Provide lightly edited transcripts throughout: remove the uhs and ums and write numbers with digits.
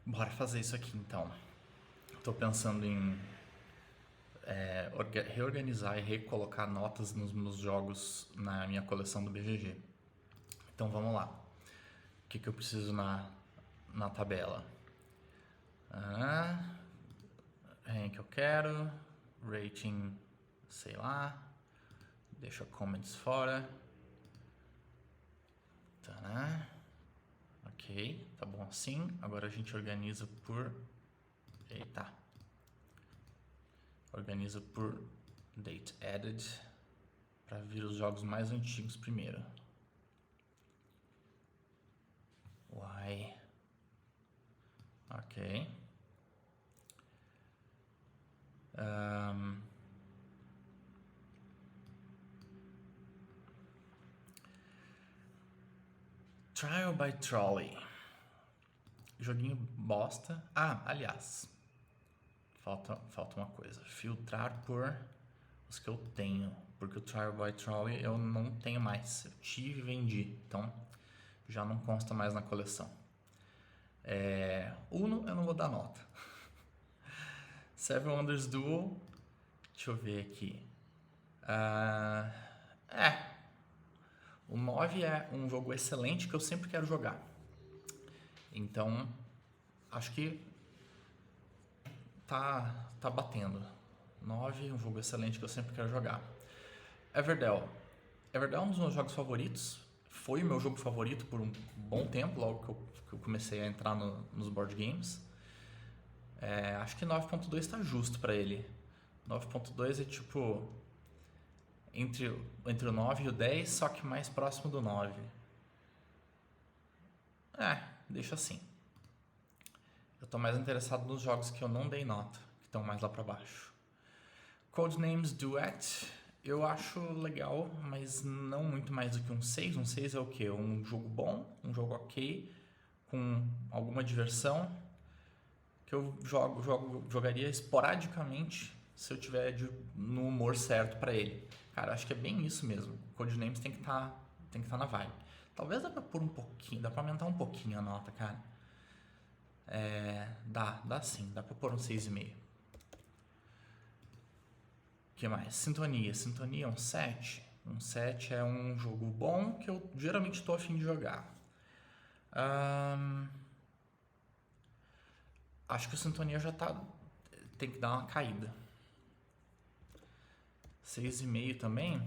Bora fazer isso aqui então. Tô pensando em reorganizar e recolocar notas nos jogos na minha coleção do BGG. Então vamos lá. O que eu preciso na tabela? Rank eu quero, rating, sei lá, deixa comments fora. Tá. Ok, tá bom assim. Agora a gente organiza por... Eita. Organiza por date added para vir os jogos mais antigos primeiro. Why? Ok. Trial by Trolley. Joguinho bosta. Ah, aliás. Falta uma coisa. Filtrar por os que eu tenho. Porque o Trial by Trolley eu não tenho mais. Eu tive e vendi. Então já não consta mais na coleção. Uno eu não vou dar nota. Seven Wonders Duel. Deixa eu ver aqui. O 9 é um jogo excelente que eu sempre quero jogar. Então, acho que tá batendo. 9 é um jogo excelente que eu sempre quero jogar. Everdell. Everdell é um dos meus jogos favoritos. Foi o meu jogo favorito por um bom tempo, logo que eu comecei a entrar nos board games. Acho que 9.2 está justo para ele. 9.2 é tipo entre o 9 e o 10, só que mais próximo do 9. Deixa assim. Eu tô mais interessado nos jogos que eu não dei nota, que estão mais lá pra baixo. Codenames Duet, eu acho legal, mas não muito mais do que um 6. Um 6 é o quê? Um jogo bom, um jogo ok, com alguma diversão, que eu jogaria esporadicamente se eu tiver no humor certo pra ele. Cara, acho que é bem isso mesmo. Codenames tem que tá na vibe. Talvez dá pra pôr um pouquinho, dá pra aumentar um pouquinho a nota, cara. Dá sim, dá pra pôr um 6,5. O que mais? Sintonia. Sintonia é um 7. Um 7 é um jogo bom que eu geralmente estou a fim de jogar. Acho que o Sintonia já tem que dar uma caída. 6,5 também,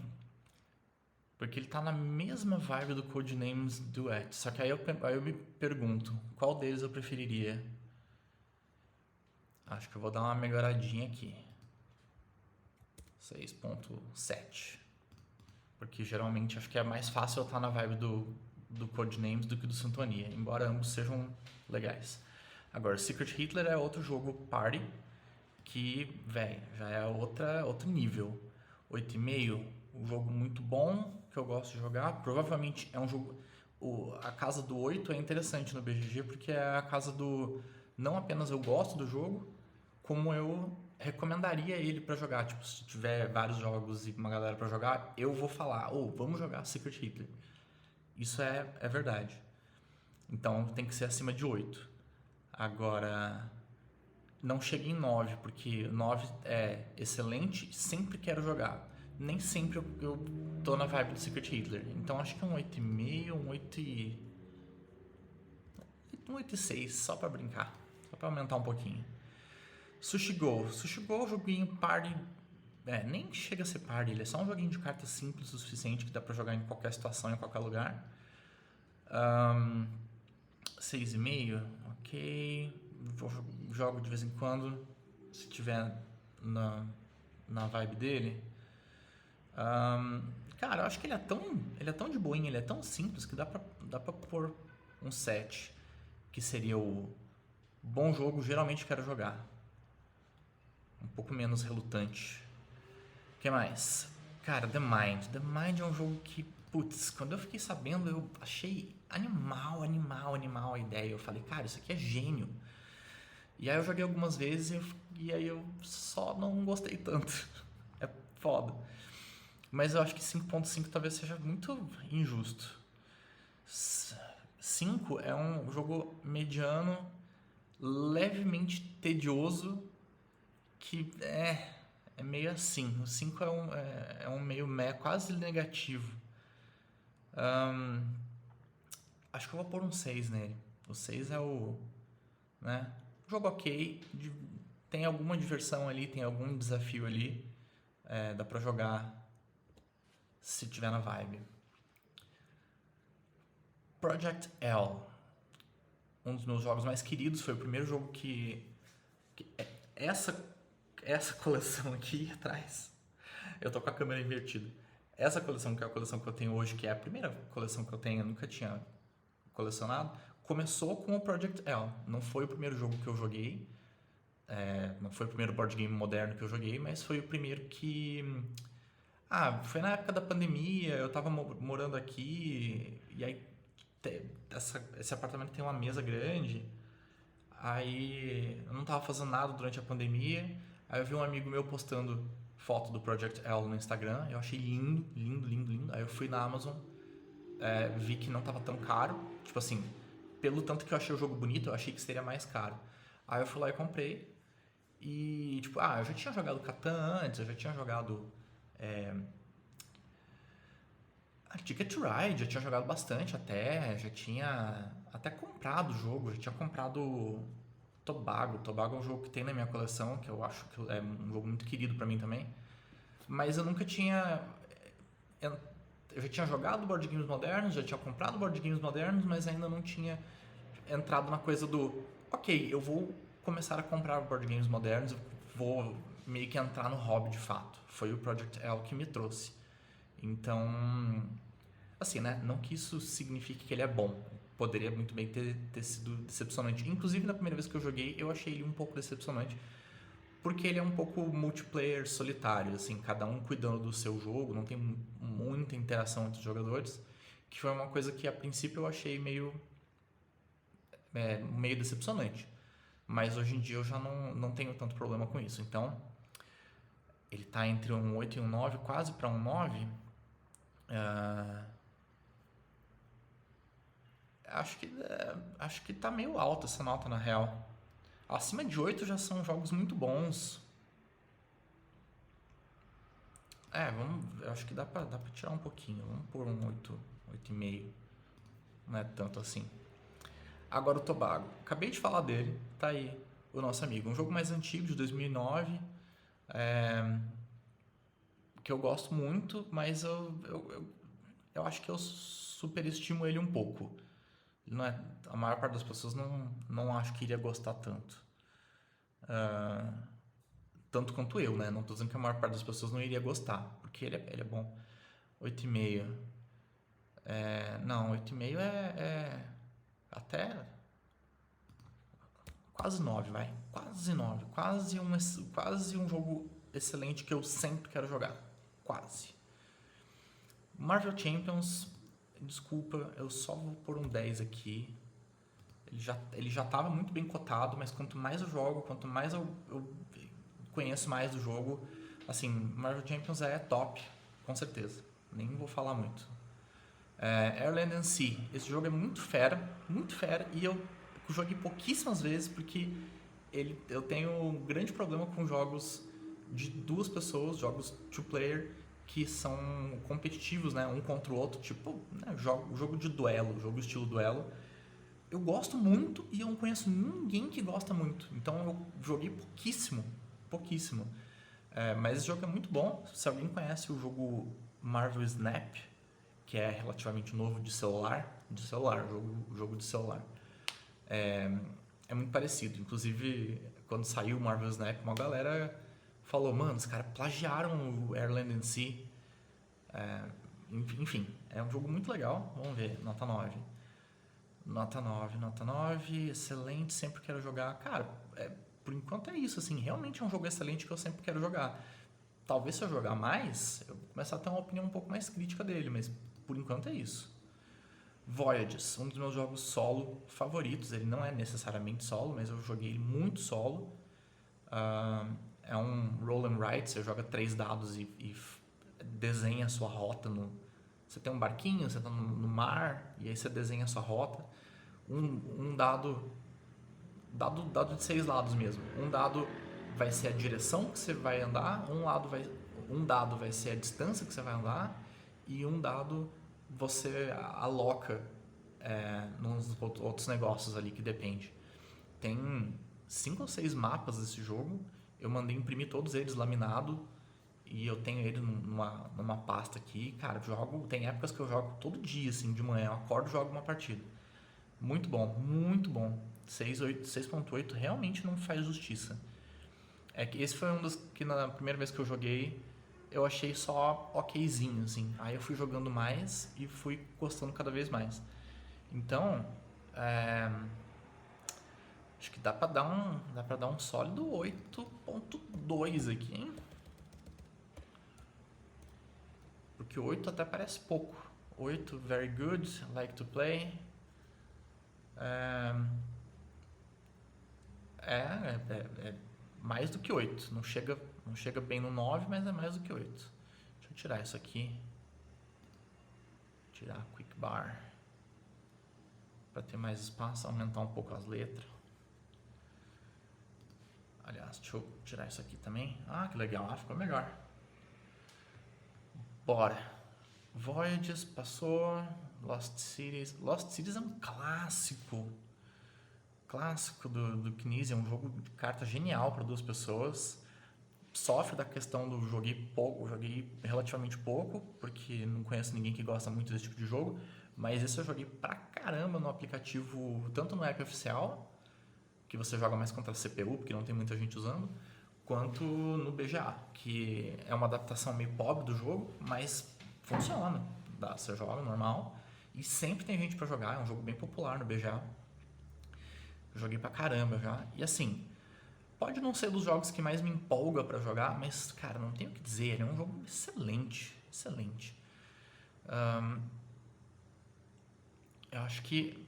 porque ele tá na mesma vibe do Codenames Duet. Só que aí eu me pergunto, qual deles eu preferiria? Acho que eu vou dar uma melhoradinha aqui. 6.7. Porque geralmente acho que é mais fácil eu estar na vibe do Codenames do que do Sintonia, embora ambos sejam legais. Agora, Secret Hitler é outro jogo party que, velho, já é outro nível. 8,5, um jogo muito bom que eu gosto de jogar. Provavelmente é um jogo... a casa do 8 é interessante no BGG porque é a casa do... Não apenas eu gosto do jogo, como eu recomendaria ele pra jogar. Tipo, se tiver vários jogos e uma galera pra jogar, eu vou falar, vamos jogar Secret Hitler. Isso é verdade. Então tem que ser acima de 8. Agora, não chegue em 9, porque 9 é excelente, sempre quero jogar. Nem sempre eu tô na vibe do Secret Hitler. Então acho que um 8,5, um 8,6, só pra brincar. Só pra aumentar um pouquinho. Sushi Go. Sushi Go é um joguinho party. Nem chega a ser party, ele é só um joguinho de cartas simples o suficiente que dá pra jogar em qualquer situação, em qualquer lugar. 6,5, ok. Jogo de vez em quando, se tiver na vibe dele. Cara, eu acho que ele é tão de boinha, ele é tão simples que dá pra pôr um 7, que seria o bom jogo, geralmente quero jogar. Um pouco menos relutante. O que mais? Cara, The Mind. The Mind é um jogo que, putz, quando eu fiquei sabendo, eu achei animal a ideia. Eu falei, cara, isso aqui é gênio. E aí eu joguei algumas vezes e aí eu só não gostei tanto. É foda. Mas eu acho que 5.5 talvez seja muito injusto. 5 é um jogo mediano levemente tedioso, que é meio assim. O 5 é um meio quase negativo. Acho que eu vou pôr um 6 nele. O 6 é o... né? Jogo ok, tem alguma diversão ali, tem algum desafio ali. Dá pra jogar se tiver na vibe. Project L. Um dos meus jogos mais queridos. Foi o primeiro jogo que essa coleção aqui atrás. Eu tô com a câmera invertida. Essa coleção, que é a coleção que eu tenho hoje, que é a primeira coleção que eu tenho, eu nunca tinha colecionado, começou com o Project L. Não foi o primeiro jogo que eu joguei, não foi o primeiro board game moderno que eu joguei, mas foi o primeiro que... foi na época da pandemia, eu tava morando aqui, e aí esse apartamento tem uma mesa grande, aí eu não tava fazendo nada durante a pandemia, aí eu vi um amigo meu postando foto do Project L no Instagram, eu achei lindo, lindo, lindo, lindo, aí eu fui na Amazon, vi que não tava tão caro, tipo assim, pelo tanto que eu achei o jogo bonito, eu achei que seria mais caro. Aí eu fui lá e comprei, e tipo, eu já tinha jogado Catan antes, eu já tinha jogado Ticket to Ride, já tinha jogado bastante até, já tinha até comprado o jogo, já tinha comprado Tobago. Tobago é um jogo que tem na minha coleção, que eu acho que é um jogo muito querido pra mim também. Mas eu nunca tinha... Eu já tinha jogado board games modernos, já tinha comprado board games modernos, mas ainda não tinha entrado na coisa do... Ok, eu vou começar a comprar board games modernos, eu vou meio que entrar no hobby de fato. Foi o Project L que me trouxe. Então, assim, né? Não que isso signifique que ele é bom. Poderia muito bem ter sido decepcionante. Inclusive, na primeira vez que eu joguei, eu achei ele um pouco decepcionante. Porque ele é um pouco multiplayer solitário, assim, cada um cuidando do seu jogo, não tem muita interação entre os jogadores. Que foi uma coisa que, a princípio, eu achei meio decepcionante. Mas hoje em dia eu já não tenho tanto problema com isso. Então, ele tá entre um 8 e um 9, quase para um 9. Acho que tá meio alta essa nota, na real. Acima de 8 já são jogos muito bons. Eu acho que dá pra tirar um pouquinho. Vamos pôr um 8, 8,5. Não é tanto assim. Agora o Tobago. Acabei de falar dele. Tá aí o nosso amigo. Um jogo mais antigo, de 2009. Que eu gosto muito, mas eu acho que eu superestimo ele um pouco. Não é, a maior parte das pessoas não acho que iria gostar tanto. Tanto quanto eu, né? Não tô dizendo que a maior parte das pessoas não iria gostar, porque ele é bom. 8,5. Não, 8,5 é até quase 9, vai. Quase 9. Quase um jogo excelente que eu sempre quero jogar. Quase. Marvel Champions, desculpa, eu só vou pôr um 10 aqui. Ele já estava muito bem cotado, mas quanto mais eu jogo, quanto mais eu conheço mais do jogo, assim, Marvel Champions é top, com certeza. Nem vou falar muito. Airland and Sea. Esse jogo é muito fera, e eu joguei pouquíssimas vezes porque eu tenho um grande problema com jogos de duas pessoas, jogos two player, que são competitivos, né, um contra o outro, tipo, né, jogo de duelo, jogo estilo duelo. Eu gosto muito e eu não conheço ninguém que gosta muito. Então eu joguei pouquíssimo. Mas esse jogo é muito bom. Se alguém conhece o jogo Marvel Snap, que é relativamente novo de celular, jogo de celular, é muito parecido. Inclusive, quando saiu o Marvel Snap, uma galera falou, mano, os caras plagiaram o Airland and Sea. Enfim, é um jogo muito legal. Vamos ver, nota 9. Nota 9, excelente, sempre quero jogar. Cara, por enquanto é isso, assim, realmente é um jogo excelente que eu sempre quero jogar. Talvez se eu jogar mais, eu vou começar a ter uma opinião um pouco mais crítica dele, mas por enquanto é isso. Voyages, um dos meus jogos solo favoritos. Ele não é necessariamente solo, mas eu joguei ele muito solo. É um roll and write, você joga 3 dados e desenha a sua rota Você tem um barquinho, você está no mar, e aí você desenha a sua rota. Um dado dado de 6 lados mesmo. Um dado vai ser a direção que você vai andar, um dado vai ser a distância que você vai andar e um dado você aloca nos outros negócios ali que depende. Tem 5 ou 6 mapas desse jogo. Eu mandei imprimir todos eles laminado e eu tenho ele numa pasta aqui. Cara, tem épocas que eu jogo todo dia, assim, de manhã. Eu acordo e jogo uma partida. Muito bom, muito bom. 6.8 realmente não faz justiça. É que esse foi um dos que na primeira vez que eu joguei eu achei só okzinho, assim. Aí eu fui jogando mais e fui gostando cada vez mais. Então, acho que dá pra dar um sólido 8.2 aqui, hein? Porque 8 até parece pouco. 8, very good, like to play. É mais do que 8. Não chega bem no 9, mas é mais do que 8. Deixa eu tirar isso aqui. Tirar a quick bar. Para ter mais espaço, aumentar um pouco as letras. Aliás, deixa eu tirar isso aqui também. Ah, que legal. Ficou melhor. Bora. Voyages passou. Lost Cities. Lost Cities é um clássico. Clássico do Knizia. É um jogo de carta genial para 2 pessoas. Sofre da questão do joguei relativamente pouco, porque não conheço ninguém que gosta muito desse tipo de jogo. Mas esse eu joguei pra caramba no aplicativo, tanto no app oficial, que você joga mais contra a CPU, porque não tem muita gente usando, quanto no BGA, que é uma adaptação meio pobre do jogo, mas funciona. Você joga normal e sempre tem gente pra jogar, é um jogo bem popular no BGA. Eu joguei pra caramba já. E assim, pode não ser dos jogos que mais me empolga pra jogar, mas, cara, não tenho o que dizer, ele é um jogo excelente, excelente. Eu acho que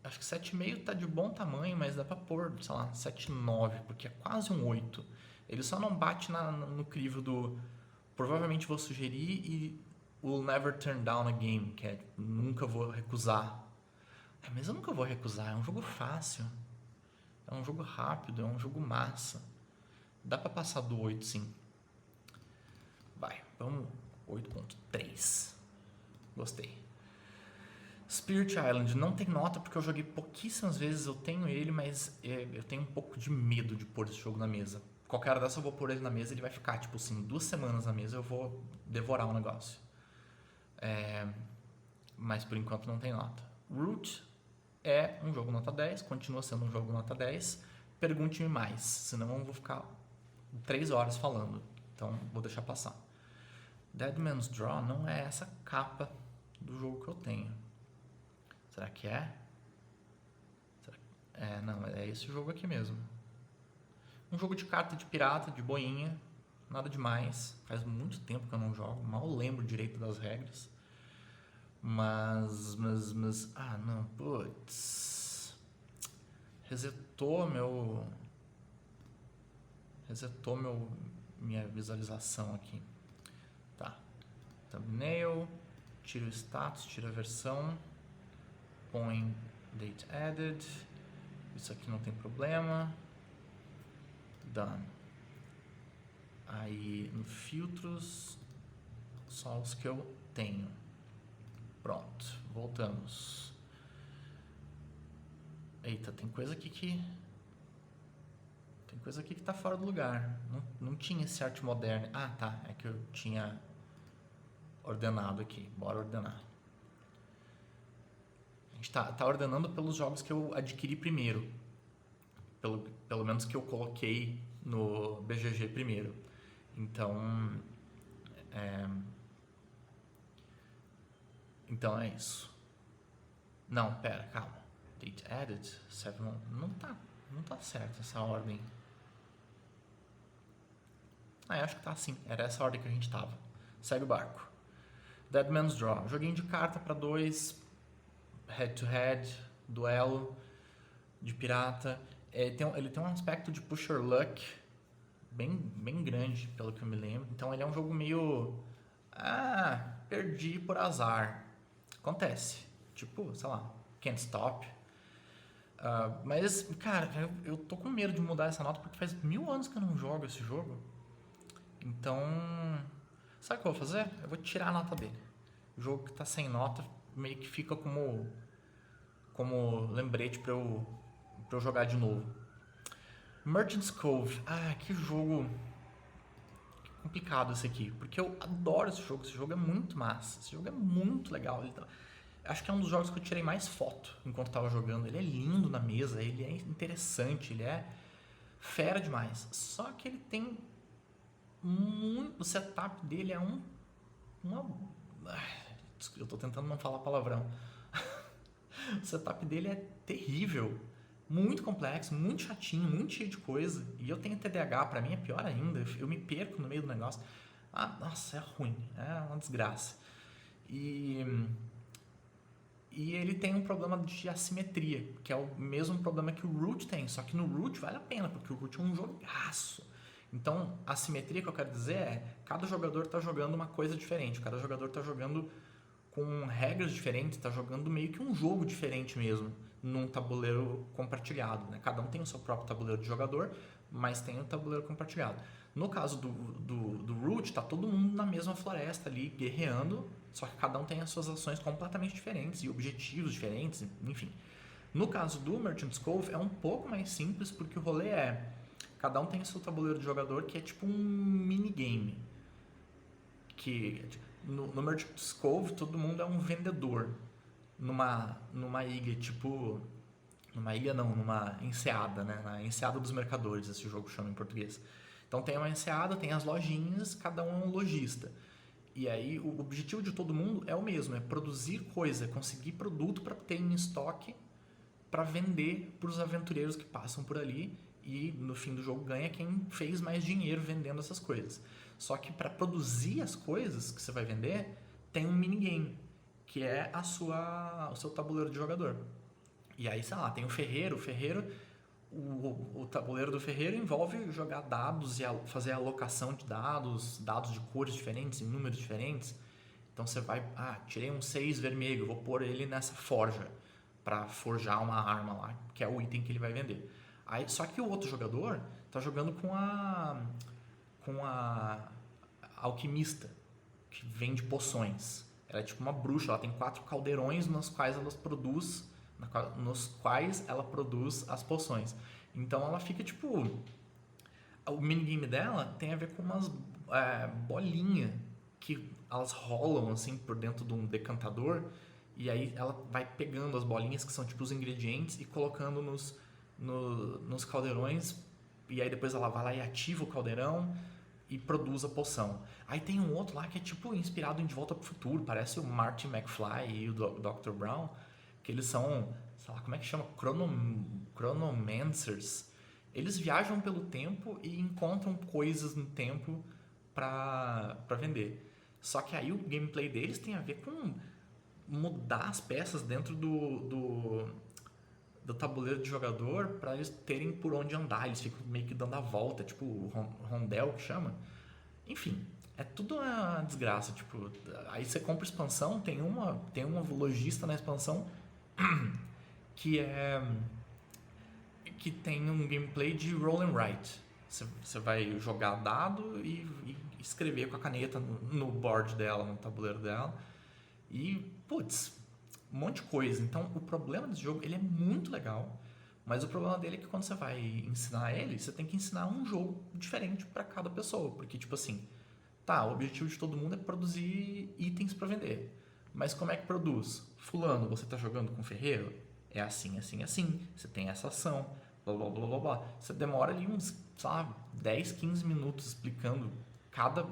7,5 tá de bom tamanho, mas dá pra pôr, sei lá, 7,9, porque é quase um 8. Ele só não bate no crivo do provavelmente vou sugerir e will never turn down a game, que é nunca vou recusar. Mas eu nunca vou recusar, é um jogo fácil. É um jogo rápido, é um jogo massa. Dá pra passar do 8, sim. Vai, vamos 8.3. Gostei. Spirit Island não tem nota porque eu joguei pouquíssimas vezes, eu tenho ele, mas eu tenho um pouco de medo de pôr esse jogo na mesa. Qualquer hora dessa eu vou pôr ele na mesa, ele vai ficar tipo assim, 2 semanas na mesa, eu vou devorar o negócio. Mas por enquanto não tem nota. Root é um jogo nota 10, continua sendo um jogo nota 10. Pergunte-me mais, senão eu vou ficar 3 horas falando, então vou deixar passar. Dead Man's Draw não é essa capa do jogo que eu tenho. Será que é? Não, é esse jogo aqui mesmo. Um jogo de carta de pirata, de boinha, nada demais. Faz muito tempo que eu não jogo, mal lembro direito das regras. Mas não, putz. Resetou minha visualização aqui. Tá. Thumbnail, tira o status, tira a versão. Põe date added, isso aqui não tem problema, done. Aí no filtros, só os que eu tenho. Pronto, voltamos. Eita, tem coisa aqui que tá fora do lugar. Não tinha esse arte moderno. Ah, tá, é que eu tinha ordenado aqui. Bora ordenar. A gente tá ordenando pelos jogos que eu adquiri primeiro. Pelo menos que eu coloquei no BGG primeiro. Então é isso. Não, pera, calma. Date added, 7, não tá certo essa ordem. Eu acho que tá assim. Era essa ordem que a gente tava. Segue o barco. Dead Man's Draw. Joguinho de carta pra 2. Head-to-head, duelo de pirata. Ele tem um aspecto de push your luck bem grande, pelo que eu me lembro. Então ele é um jogo meio... perdi por azar. Acontece. Tipo, sei lá, Can't Stop. Mas, cara, eu tô com medo de mudar essa nota porque faz 1000 anos que eu não jogo esse jogo. Então, sabe o que eu vou fazer? Eu vou tirar a nota dele. O jogo que tá sem nota meio que fica como lembrete pra eu jogar de novo. Merchant's Cove. Que jogo complicado esse aqui. Porque eu adoro esse jogo. Esse jogo é muito massa. Esse jogo é muito legal. Acho que é um dos jogos que eu tirei mais foto enquanto tava jogando. Ele é lindo na mesa, ele é interessante, ele é fera demais. Só que ele tem muito. O setup dele é uma. Eu tô tentando não falar palavrão. O setup dele é terrível. Muito complexo, muito chatinho, muito cheio de coisa. E eu tenho TDAH, pra mim é pior ainda. Eu me perco no meio do negócio. Nossa, é ruim. É uma desgraça. E ele tem um problema de assimetria, que é o mesmo problema que o Root tem. Só que no Root vale a pena, porque o Root é um jogaço. Então, a assimetria que eu quero dizer é cada jogador está jogando uma coisa diferente. Cada jogador está jogando com regras diferentes, está jogando meio que um jogo diferente mesmo, num tabuleiro compartilhado. Né? Cada um tem o seu próprio tabuleiro de jogador, mas tem um tabuleiro compartilhado. No caso do Root, tá todo mundo na mesma floresta ali, guerreando, só que cada um tem as suas ações completamente diferentes e objetivos diferentes, enfim. No caso do Merchant's Cove, é um pouco mais simples, porque o rolê é... Cada um tem o seu tabuleiro de jogador, que é tipo um minigame. Que no Merchant's Cove, todo mundo é um vendedor. Numa ilha, tipo... Numa ilha não, numa enseada, né? Na enseada dos mercadores, esse jogo chama em português. Então tem uma enseada, tem as lojinhas, cada um é um lojista. E aí o objetivo de todo mundo é o mesmo, é produzir coisa, conseguir produto para ter em estoque para vender para os aventureiros que passam por ali, e no fim do jogo ganha quem fez mais dinheiro vendendo essas coisas. Só que para produzir as coisas que você vai vender, tem um minigame, que é o seu tabuleiro de jogador. E aí, sei lá, tem o ferreiro. O tabuleiro do ferreiro envolve jogar dados e fazer a alocação de dados de cores diferentes, em números diferentes. Então você vai, tirei um 6 vermelho, vou pôr ele nessa forja para forjar uma arma lá, que é o item que ele vai vender. Aí, só que o outro jogador tá jogando com a alquimista, que vende poções. Ela é tipo uma bruxa, ela tem 4 caldeirões nos quais ela produz as poções. Então ela fica tipo... O minigame dela tem a ver com umas bolinhas que elas rolam assim por dentro de um decantador, e aí ela vai pegando as bolinhas que são tipo os ingredientes e colocando nos caldeirões, e aí depois ela vai lá e ativa o caldeirão e produz a poção. Aí tem um outro lá que é tipo inspirado em De Volta pro Futuro, parece o Marty McFly e o Dr. Brown, que eles são, sei lá, como é que chama? Chronomancers. Eles viajam pelo tempo e encontram coisas no tempo pra vender. Só que aí o gameplay deles tem a ver com mudar as peças dentro do tabuleiro de jogador para eles terem por onde andar. Eles ficam meio que dando a volta, tipo o rondel que chama. Enfim, é tudo uma desgraça. Tipo, aí você compra expansão, tem uma lojista na expansão que tem um gameplay de roll and write. Você vai jogar dado e escrever com a caneta no board dela, no tabuleiro dela. E, putz, um monte de coisa. Então, o problema desse jogo, ele é muito legal, mas o problema dele é que quando você vai ensinar ele, você tem que ensinar um jogo diferente para cada pessoa. Porque, tipo assim, o objetivo de todo mundo é produzir itens para vender. Mas como é que produz? Fulano, você tá jogando com ferreiro? É assim, assim, assim. Você tem essa ação, blá, blá, blá, blá, blá. Você demora ali uns, sei lá, 10, 15 minutos explicando cada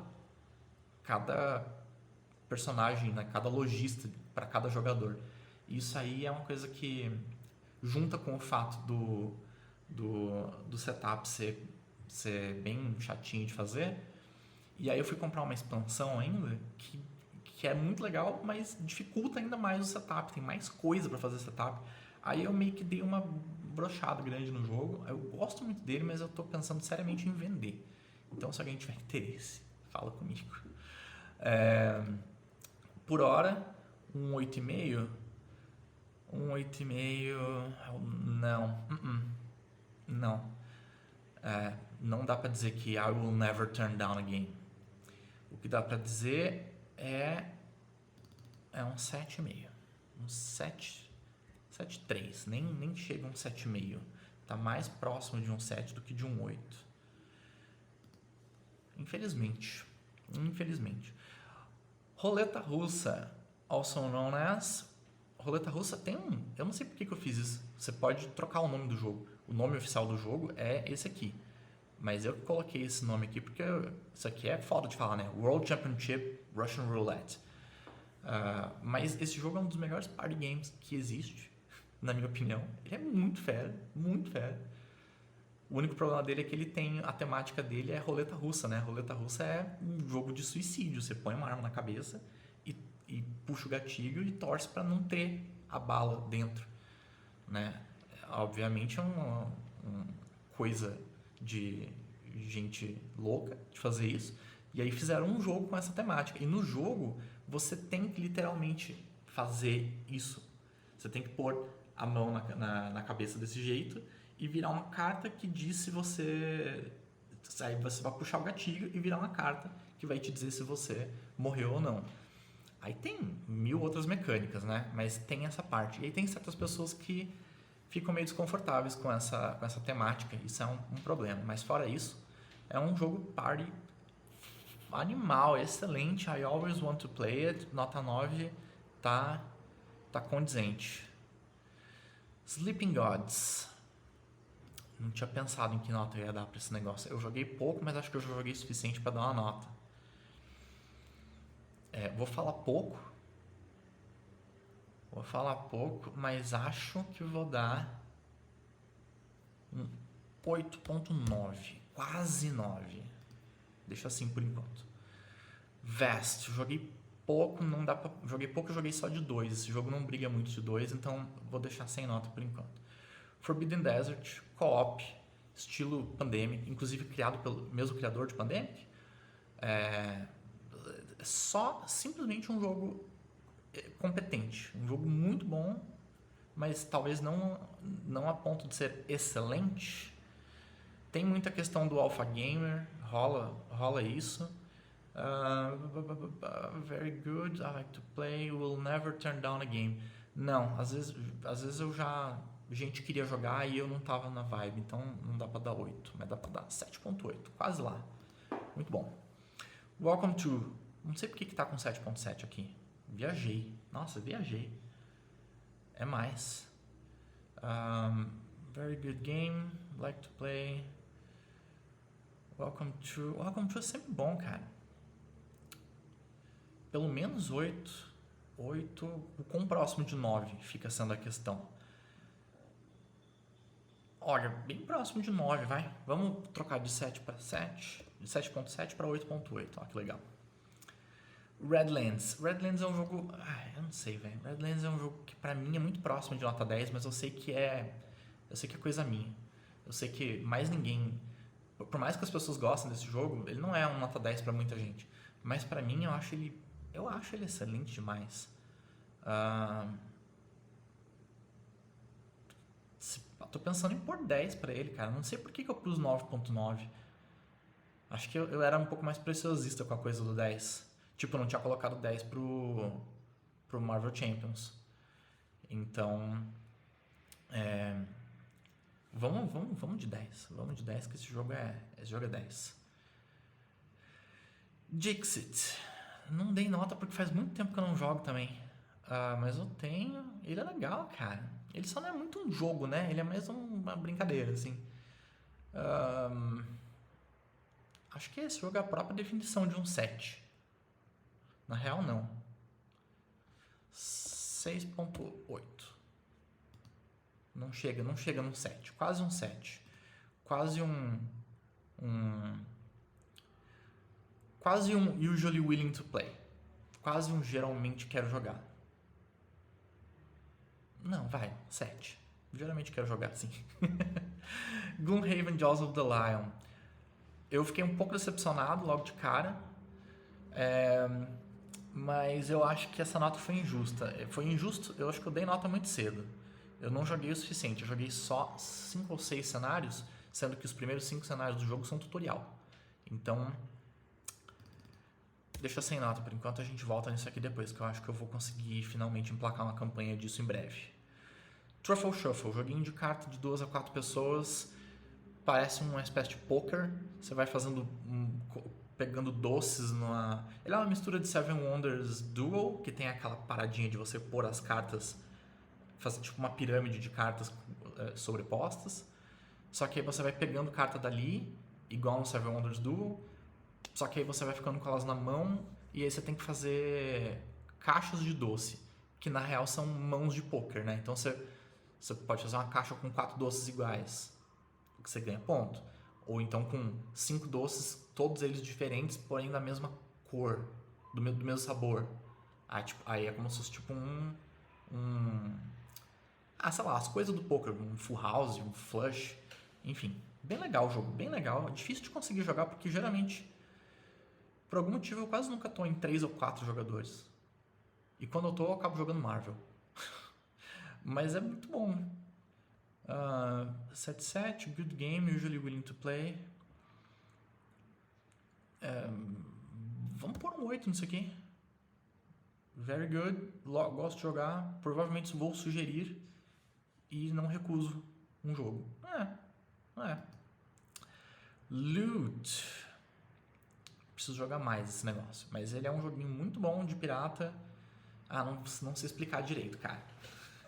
personagem, né? Cada lojista para cada jogador. Isso aí é uma coisa que junta com o fato do setup ser bem chatinho de fazer. E aí eu fui comprar uma expansão ainda que é muito legal, mas dificulta ainda mais o setup. Tem mais coisa para fazer setup. Aí eu meio que dei uma brochada grande no jogo. Eu gosto muito dele, mas eu tô pensando seriamente em vender. Então, se alguém tiver interesse, fala comigo. Por hora, um 8,5. Um 8,5. Não. Não. Não dá pra dizer que I will never turn down a game. O que dá pra dizer é um 7,5. Um 7,3. Nem chega a um 7,5. Tá mais próximo de um 7 do que de um 8. Infelizmente. Roleta russa, also known as... Roleta russa tem um... Eu não sei por que eu fiz isso. Você pode trocar o nome do jogo. O nome oficial do jogo é esse aqui. Mas eu coloquei esse nome aqui porque isso aqui é foda de falar, né? World Championship Russian Roulette. Mas esse jogo é um dos melhores party games que existe, na minha opinião. Ele é muito fera. O único problema dele é que ele tem... A temática dele é roleta russa, né? Roleta russa é um jogo de suicídio. Você põe uma arma na cabeça e puxa o gatilho e torce para não ter a bala dentro, né? Obviamente é uma coisa de gente louca de fazer isso. E aí fizeram um jogo com essa temática. E no jogo você tem que literalmente fazer isso. Você tem que pôr a mão na cabeça desse jeito e virar uma carta que diz se você... Aí você vai puxar o gatilho e virar uma carta que vai te dizer se você morreu ou não. Aí tem 1000 outras mecânicas, né? Mas tem essa parte. E aí tem certas pessoas que ficam meio desconfortáveis com essa temática. Isso é um problema. Mas fora isso, é um jogo party animal, excelente. I always want to play it. Nota 9 tá condizente. Sleeping Gods. Não tinha pensado em que nota eu ia dar pra esse negócio. Eu joguei pouco, mas acho que eu já joguei o suficiente pra dar uma nota. Vou falar pouco, mas acho que vou dar um 8,9, quase 9. Deixa assim por enquanto. Vast, joguei pouco, não dá pra... Joguei pouco, joguei só de 2. Esse jogo não briga muito de 2, então vou deixar sem nota por enquanto. Forbidden Desert, co-op, estilo Pandemic, inclusive criado pelo mesmo criador de Pandemic. Simplesmente um jogo competente, um jogo muito bom, mas talvez não a ponto de ser excelente. Tem muita questão do alpha gamer, rola isso. Very good, I like to play, will never turn down a game. Não, às vezes gente queria jogar e eu não tava na vibe, então não dá pra dar 8, mas dá pra dar 7,8, quase lá. Muito bom. Welcome to... Não sei porque que tá com 7,7 aqui. Viajei. É mais. Very good game. Like to play. Welcome to é sempre bom, cara. Pelo menos 8. O quão próximo de 9 fica sendo a questão. Olha, bem próximo de 9, vai. Vamos trocar de 7 para 7. De 7,7 para 8,8. Olha que legal. Redlands é um jogo... eu não sei, velho. Redlands é um jogo que pra mim é muito próximo de nota 10, mas eu sei que é coisa minha. Eu sei que mais ninguém... Por mais que as pessoas gostem desse jogo, ele não é um nota 10 pra muita gente. Mas pra mim, eu acho ele excelente demais. Tô pensando em pôr 10 pra ele, cara. Não sei por que eu pus 9,9. Acho que eu era um pouco mais preciosista com a coisa do 10. Tipo, eu não tinha colocado 10 pro Marvel Champions. Então, vamos de 10. Vamos de 10, que esse jogo é 10. Dixit. Não dei nota porque faz muito tempo que eu não jogo também. Mas eu tenho... Ele é legal, cara. Ele só não é muito um jogo, né? Ele é mais uma brincadeira, assim. Acho que esse jogo é a própria definição de um 7. Na real, não. 6,8. Não chega num 7. Quase um 7. Quase um usually willing to play. Quase um geralmente quero jogar. Não, vai. 7. Geralmente quero jogar, sim. Gloomhaven Jaws of the Lion. Eu fiquei um pouco decepcionado logo de cara. Mas eu acho que essa nota foi injusta. Foi injusto, eu acho que eu dei nota muito cedo. Eu não joguei o suficiente, eu joguei só 5 ou 6 cenários, sendo que os primeiros 5 cenários do jogo são tutorial. Então, deixa sem nota por enquanto, a gente volta nisso aqui depois, que eu acho que eu vou conseguir finalmente emplacar uma campanha disso em breve. Truffle Shuffle, joguinho de carta de 2 a 4 pessoas, parece uma espécie de poker, você vai fazendo, pegando doces numa... Ele é uma mistura de Seven Wonders Duel, que tem aquela paradinha de você pôr as cartas, fazer tipo uma pirâmide de cartas sobrepostas, só que aí você vai pegando carta dali, igual no Seven Wonders Duel, só que aí você vai ficando com elas na mão e aí você tem que fazer caixas de doce, que na real são mãos de poker, né? Então você pode fazer uma caixa com 4 doces iguais, que você ganha ponto. Ou então com 5 doces, todos eles diferentes, porém da mesma cor, do mesmo sabor. Aí é como se fosse tipo sei lá, as coisas do poker, um full house, um flush, enfim. Bem legal o jogo, bem legal. É difícil de conseguir jogar porque geralmente, por algum motivo, eu quase nunca tô em 3 ou 4 jogadores. E quando eu tô, eu acabo jogando Marvel. Mas é muito bom. 7-7, good game, usually willing to play. Vamos pôr um 8 nisso aqui. Very good, gosto de jogar. Provavelmente vou sugerir e não recuso um jogo. Loot. Preciso jogar mais esse negócio. Mas ele é um joguinho muito bom de pirata. Não sei explicar direito, cara.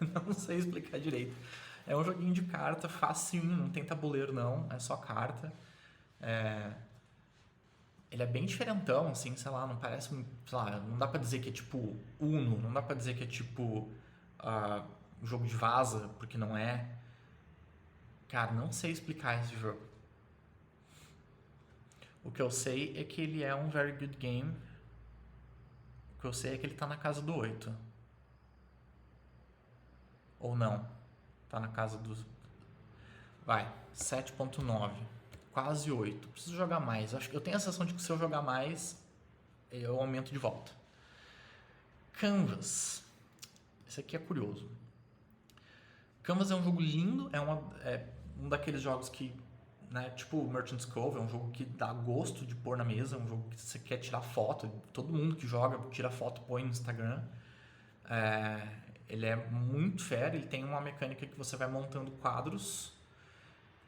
Não sei explicar direito. É um joguinho de carta, facinho, não tem tabuleiro não, é só carta. Ele é bem diferentão, assim, sei lá, não parece, sei lá, não dá pra dizer que é tipo Uno, não dá pra dizer que é tipo um jogo de vaza, porque não é. Cara, não sei explicar esse jogo. O que eu sei é que ele é um very good game. O que eu sei é que ele tá na casa do 8. Ou não. Tá na casa dos... Vai, 7.9. Quase 8. Preciso jogar mais. Eu tenho a sensação de que se eu jogar mais, eu aumento de volta. Canvas. Esse aqui é curioso. Canvas é um jogo lindo. É um daqueles jogos que... Né, tipo Merchant's Cove, é um jogo que dá gosto de pôr na mesa, é um jogo que você quer tirar foto, todo mundo que joga tira foto, põe no Instagram. Ele é muito fera, ele tem uma mecânica que você vai montando quadros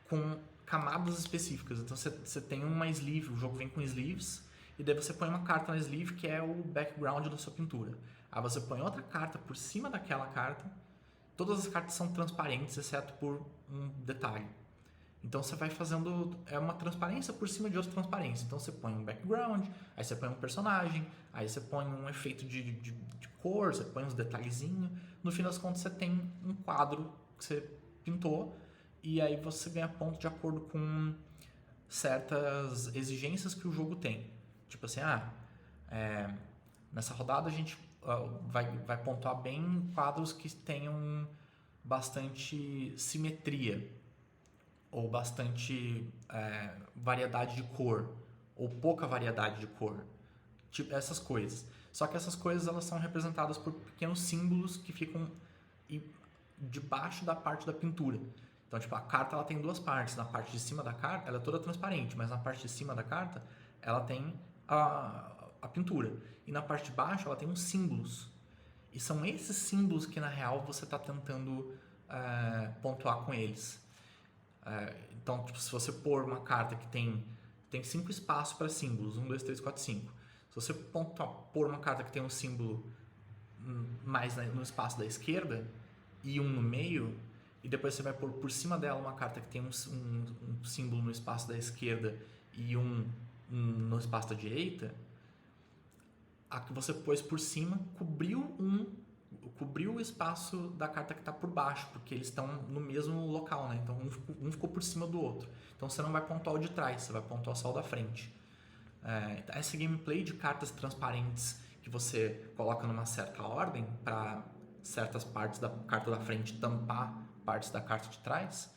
com camadas específicas. Então você tem uma sleeve, o jogo vem com sleeves, e daí você põe uma carta na sleeve que é o background da sua pintura. Aí você põe outra carta por cima daquela carta, todas as cartas são transparentes, exceto por um detalhe. Então você vai fazendo uma transparência por cima de outra transparência. Então você põe um background, aí você põe um personagem, aí você põe um efeito de cor, você põe uns detalhezinhos. No fim das contas você tem um quadro que você pintou e aí você ganha ponto de acordo com certas exigências que o jogo tem. Tipo assim, nessa rodada a gente vai pontuar bem quadros que tenham bastante simetria ou bastante variedade de cor, ou pouca variedade de cor, tipo essas coisas. Só que essas coisas elas são representadas por pequenos símbolos que ficam debaixo da parte da pintura. Então, tipo, a carta ela tem duas partes. Na parte de cima da carta ela é toda transparente, mas na parte de cima da carta ela tem a pintura. E na parte de baixo ela tem uns símbolos. E são esses símbolos que na real você está tentando pontuar com eles. Então, tipo, se você pôr uma carta que tem 5 espaços para símbolos, 1, 2, 3, 4, 5. Se você pôr uma carta que tem um símbolo mais no espaço da esquerda e um no meio, e depois você vai pôr por cima dela uma carta que tem um símbolo no espaço da esquerda e um no espaço da direita, a que você pôs por cima cobriu o espaço da carta que está por baixo, porque eles estão no mesmo local, né? Então um ficou por cima do outro. Então você não vai pontuar o de trás, você vai pontuar só o da frente. Essa gameplay de cartas transparentes que você coloca numa certa ordem para certas partes da carta da frente tampar partes da carta de trás,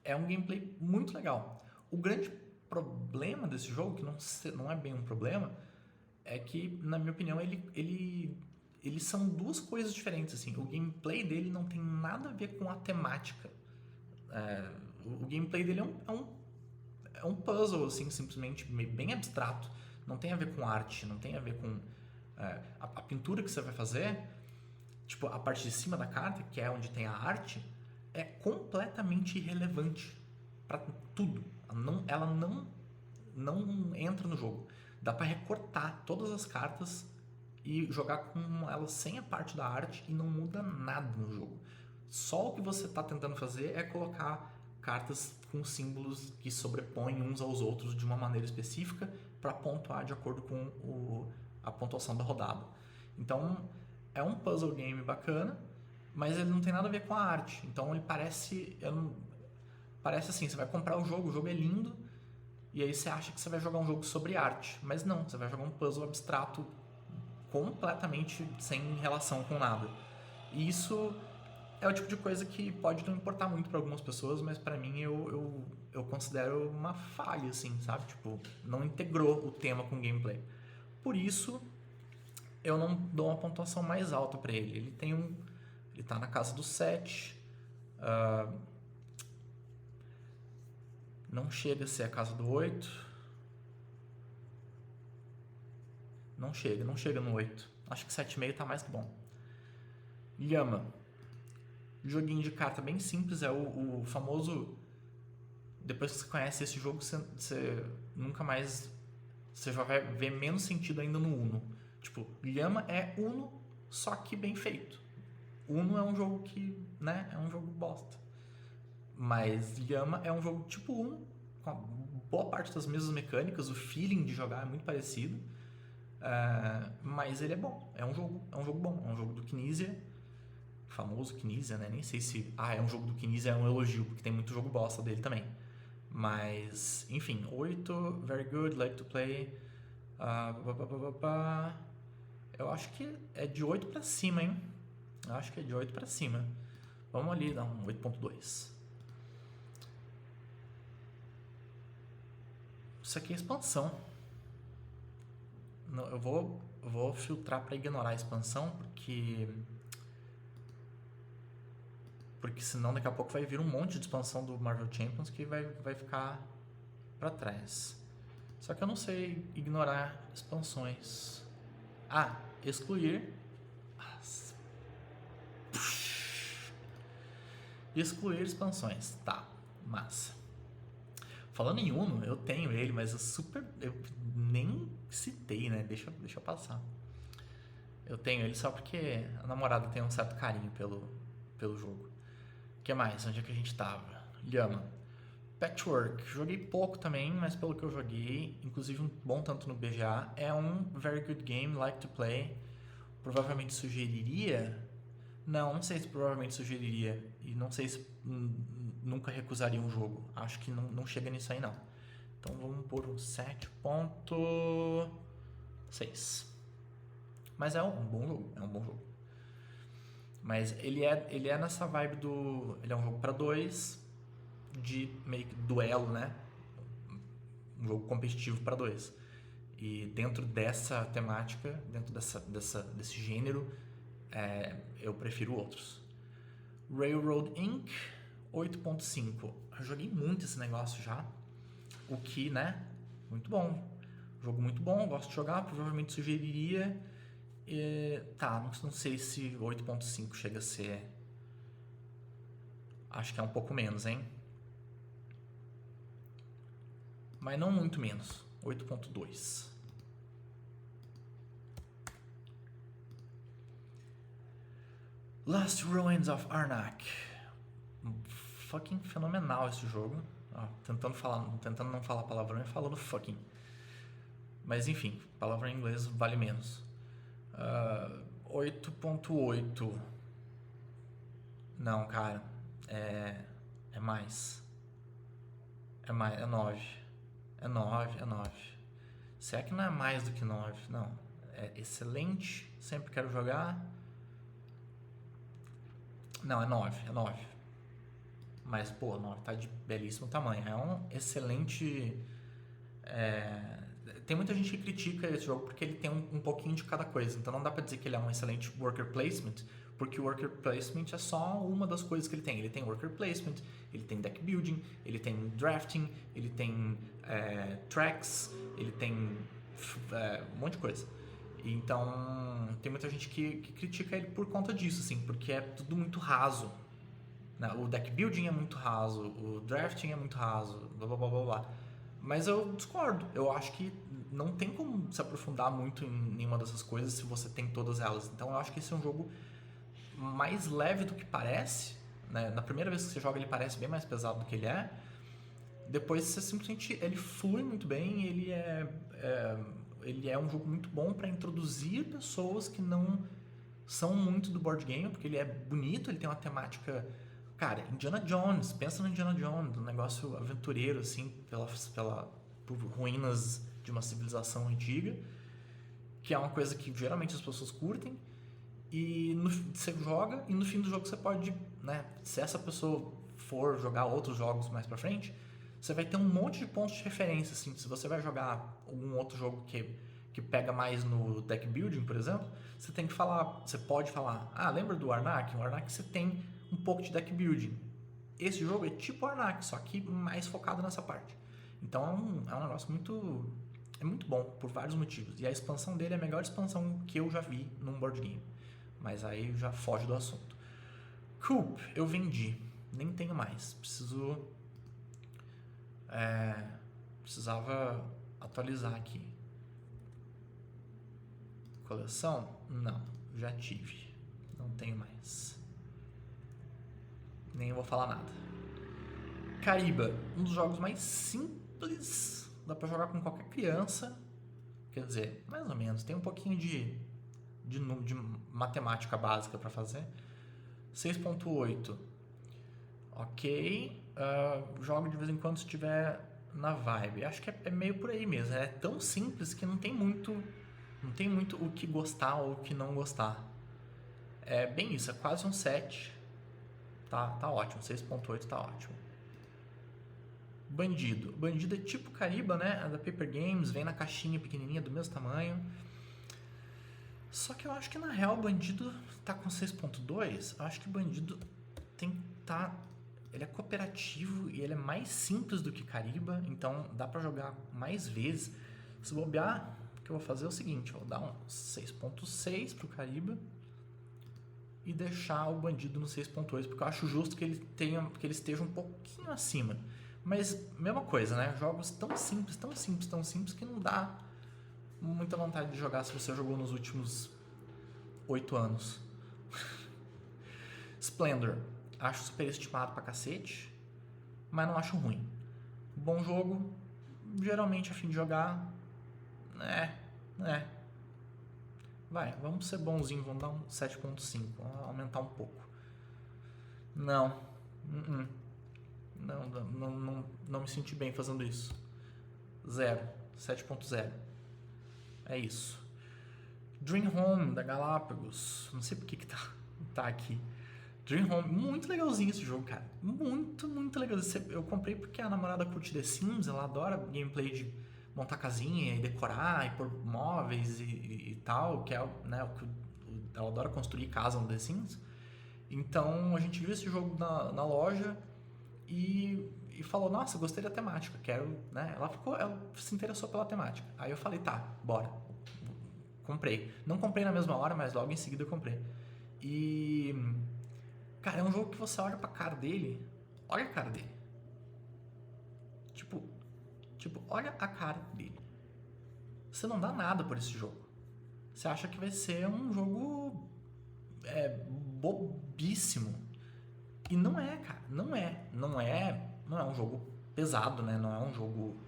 é um gameplay muito legal. O grande problema desse jogo, que não é bem um problema, é que, na minha opinião, ele eles são duas coisas diferentes, assim. O gameplay dele não tem nada a ver com a temática. O gameplay dele é um puzzle, assim, simplesmente bem abstrato. Não tem a ver com arte, não tem a ver com... a pintura que você vai fazer, tipo, a parte de cima da carta, que é onde tem a arte, é completamente irrelevante para tudo. Ela não entra no jogo. Dá para recortar todas as cartas e jogar com elas sem a parte da arte e não muda nada no jogo. Só o que você está tentando fazer é colocar cartas com símbolos que sobrepõem uns aos outros de uma maneira específica para pontuar de acordo com a pontuação da rodada. Então, é um puzzle game bacana, mas ele não tem nada a ver com a arte. Então, ele parece assim, você vai comprar o jogo é lindo, e aí você acha que você vai jogar um jogo sobre arte. Mas não, você vai jogar um puzzle abstrato completamente sem relação com nada. E isso é o tipo de coisa que pode não importar muito para algumas pessoas, mas para mim eu considero uma falha, assim, sabe? Tipo, não integrou o tema com o gameplay. Por isso, eu não dou uma pontuação mais alta para ele. Ele tá na casa do 7. Não chega a ser a casa do 8. Não chega no 8. Acho que 7,5 tá mais que bom. Llama. Joguinho de carta bem simples, é o famoso... Depois que você conhece esse jogo, você nunca mais... Você já vai ver menos sentido ainda no Uno. Tipo, Llama é Uno, só que bem feito. Uno é um jogo que, né, é um jogo bosta. Mas Llama é um jogo tipo Uno, com boa parte das mesmas mecânicas, o feeling de jogar é muito parecido. Mas ele é bom, é um jogo bom, é um jogo do Knizia, famoso Knizia, né? Nem sei se é um jogo do Knizia, é um elogio, porque tem muito jogo bosta dele também. Mas, enfim, 8, very good, like to play. Eu acho que é de 8 pra cima, hein? Eu acho que é de 8 pra cima. Vamos ali dar um 8.2. Isso aqui é expansão. Eu vou filtrar para ignorar a expansão, porque senão daqui a pouco vai vir um monte de expansão do Marvel Champions que vai ficar para trás. Só que eu não sei ignorar expansões. Excluir. Excluir expansões. Tá, massa. Falando em Uno, eu tenho ele, mas eu nem citei, né? Deixa eu passar. Eu tenho ele só porque a namorada tem um certo carinho pelo jogo. O que mais? Onde é que a gente tava? Llama. Patchwork. Joguei pouco também, mas pelo que eu joguei, inclusive um bom tanto no BGA, é um very good game, like to play. Provavelmente sugeriria... Não sei se provavelmente sugeriria. E não sei se nunca recusaria um jogo. Acho que não chega nisso aí, não. Então vamos por um 7.6. Mas é um bom jogo. Mas ele é nessa vibe do... Ele é um jogo para 2, de meio que duelo, né? Um jogo competitivo para 2. E dentro dessa temática, dentro desse gênero, eu prefiro outros. Railroad Inc. 8.5. Eu joguei muito esse negócio já. O que, né? Muito bom. Jogo muito bom, gosto de jogar, provavelmente sugeriria. Não sei se 8.5 chega a ser. Acho que é um pouco menos, hein? Mas não muito menos. 8.2. Last Ruins of Arnak. Fucking fenomenal esse jogo. Tentando não falar palavrão e falando fucking. Mas enfim, palavra em inglês vale menos. 8.8. Não, cara. É mais. É 9. É 9. Se é que não é mais do que 9. Não. É excelente. Sempre quero jogar. Não, é 9. Mas, 9 tá de belíssimo tamanho. É um excelente Tem muita gente que critica esse jogo porque ele tem um pouquinho de cada coisa. Então não dá pra dizer que ele é um excelente worker placement, porque o worker placement é só uma das coisas que ele tem. Ele tem worker placement, ele tem deck building, ele tem drafting, ele tem tracks, ele tem um monte de coisa. Então tem muita gente que critica ele por conta disso, assim, porque é tudo muito raso. O deck building é muito raso, o drafting é muito raso, blá blá blá blá blá. Mas eu discordo. Eu acho que não tem como se aprofundar muito em nenhuma dessas coisas se você tem todas elas. Então eu acho que esse é um jogo mais leve do que parece. Né? Na primeira vez que você joga ele parece bem mais pesado do que ele é. Depois você simplesmente... Ele flui muito bem, ele é um jogo muito bom para introduzir pessoas que não são muito do board game, porque ele é bonito, ele tem uma temática... Cara, Indiana Jones, pensa no Indiana Jones, um negócio aventureiro, assim, por ruínas de uma civilização antiga, que é uma coisa que geralmente as pessoas curtem, e você joga, e no fim do jogo você pode, né, se essa pessoa for jogar outros jogos mais pra frente, você vai ter um monte de pontos de referência, assim, se você vai jogar algum outro jogo que pega mais no deck building, por exemplo, você pode falar, lembra do Arnak? O Arnak você tem um pouco de deck building. Esse jogo é tipo Arnak, só que mais focado nessa parte. Então é um negócio muito bom, por vários motivos. E a expansão dele é a melhor expansão que eu já vi num board game. Mas aí já foge do assunto. Coop, eu vendi. Nem tenho mais. Precisava atualizar aqui. Coleção? Não, já tive. Não tenho mais. Nem vou falar nada. Cariba, um dos jogos mais simples. Dá pra jogar com qualquer criança. Quer dizer, mais ou menos. Tem um pouquinho de matemática básica pra fazer. 6.8. Ok. Jogo de vez em quando se estiver na vibe. Acho que é meio por aí mesmo. É tão simples que não tem muito o que gostar ou o que não gostar. É bem isso. É quase um 7. Tá ótimo, 6.8 tá ótimo. Bandido é tipo Cariba, né? É da Paper Games, vem na caixinha pequenininha do mesmo tamanho. Só que eu acho que na real Bandido tá com 6.2. Eu acho que Bandido ele é cooperativo e ele é mais simples do que Cariba, então dá pra jogar mais vezes. Se bobear, o que eu vou fazer é o seguinte, eu vou dar um 6.6 pro Cariba e deixar o Bandido no 6.8, porque eu acho justo que ele esteja um pouquinho acima. Mas, mesma coisa, né? Jogos tão simples que não dá muita vontade de jogar se você jogou nos últimos 8 anos. Splendor. Acho superestimado pra cacete, mas não acho ruim. Bom jogo, geralmente a fim de jogar, Vai, vamos ser bonzinho, vamos dar um 7.5, vamos aumentar um pouco. Não me senti bem fazendo isso. 7.0. É isso. Dream Home, da Galápagos. Não sei por que tá aqui. Dream Home, muito legalzinho esse jogo, cara. Muito, muito legal. Eu comprei porque a namorada curte The Sims, ela adora gameplay de montar casinha e decorar e pôr móveis e tal, que é, né, o que ela adora construir casa no The Sims. Então a gente viu esse jogo na loja e falou, nossa, gostei da temática, quero, né? Ela se interessou pela temática. Aí eu falei, tá, bora. Comprei. Não comprei na mesma hora, mas logo em seguida eu comprei. E, cara, é um jogo que você olha pra cara dele, olha a cara dele. Tipo, olha a cara dele. Você não dá nada por esse jogo. Você acha que vai ser um jogo bobíssimo. E não é, cara. Não é um jogo pesado, né? Não é um jogo...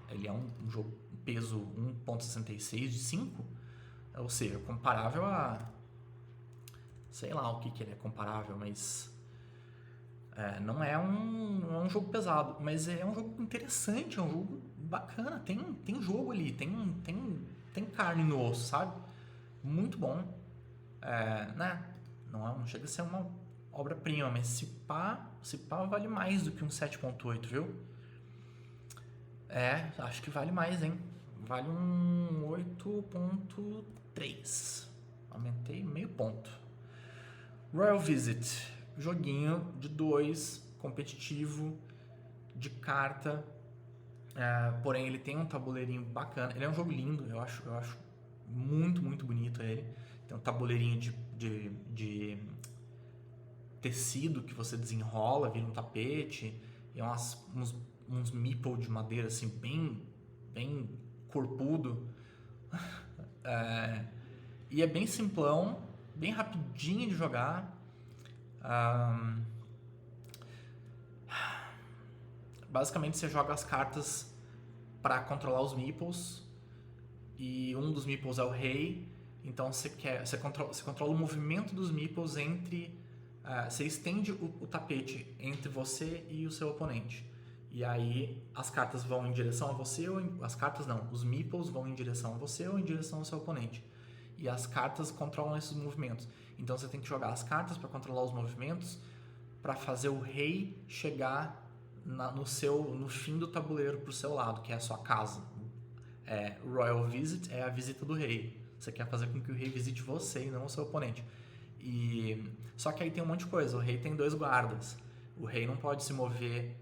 ele é um jogo peso 1.66 de 5. Ou seja, comparável a... Sei lá o que ele é comparável, mas... não é um jogo pesado, mas é um jogo interessante, é um jogo bacana, tem jogo ali, tem carne no osso, sabe? Muito bom. Né? Não chega a ser uma obra-prima, mas se pá vale mais do que um 7.8, viu? Acho que vale mais, hein? Vale um 8.3. Aumentei meio ponto. Royal Visit. Joguinho de 2, competitivo, de carta. Porém, ele tem um tabuleirinho bacana. Ele é um jogo lindo, eu acho muito, muito bonito ele. Tem um tabuleirinho de tecido que você desenrola, vira um tapete. E uns meeple de madeira, assim, bem corpudo. E é bem simplão, bem rapidinho de jogar. Basicamente você joga as cartas para controlar os meeples, e um dos meeples é o rei, então você controla o movimento dos meeples você estende o tapete entre você e o seu oponente, e aí as cartas vão em direção a você, os meeples vão em direção a você ou em direção ao seu oponente, e as cartas controlam esses movimentos. Então você tem que jogar as cartas para controlar os movimentos, para fazer o rei chegar no fim do tabuleiro pro seu lado, que é a sua casa. Royal Visit é a visita do rei. Você quer fazer com que o rei visite você e não o seu oponente. Só que aí tem um monte de coisa. O rei tem 2 guardas. O rei não pode se mover.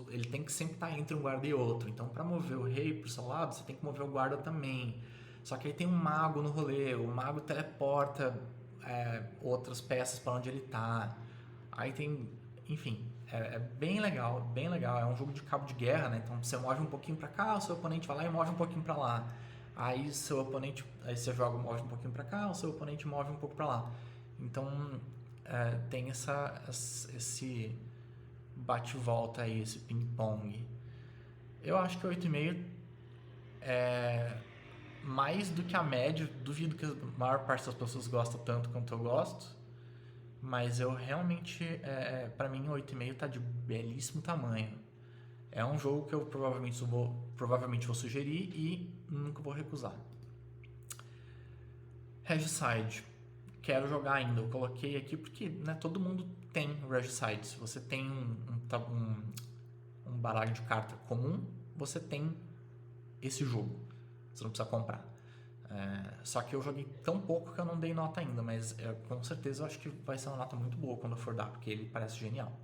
Ele tem que sempre estar entre um guarda e outro. Então, para mover o rei pro seu lado, você tem que mover o guarda também. Só que aí tem um mago no rolê. O mago teleporta outras peças para onde ele tá. Aí tem... Enfim... É bem legal, bem legal. É um jogo de cabo de guerra, né? Então você move um pouquinho pra cá, o seu oponente vai lá e move um pouquinho pra lá. Aí você joga, move um pouquinho pra cá, o seu oponente move um pouco pra lá. Então tem esse bate-volta aí, esse ping-pong. Eu acho que 8,5 é mais do que a média. Duvido que a maior parte das pessoas gosta tanto quanto eu gosto. Mas eu realmente, pra mim, 8,5 tá de belíssimo tamanho. É um jogo que eu provavelmente vou sugerir e nunca vou recusar. Regicide. Quero jogar ainda. Eu coloquei aqui porque todo mundo tem Regicide. Se você tem um baralho de carta comum, você tem esse jogo. Você não precisa comprar. Só que eu joguei tão pouco que eu não dei nota ainda, mas com certeza eu acho que vai ser uma nota muito boa quando eu for dar, porque ele parece genial.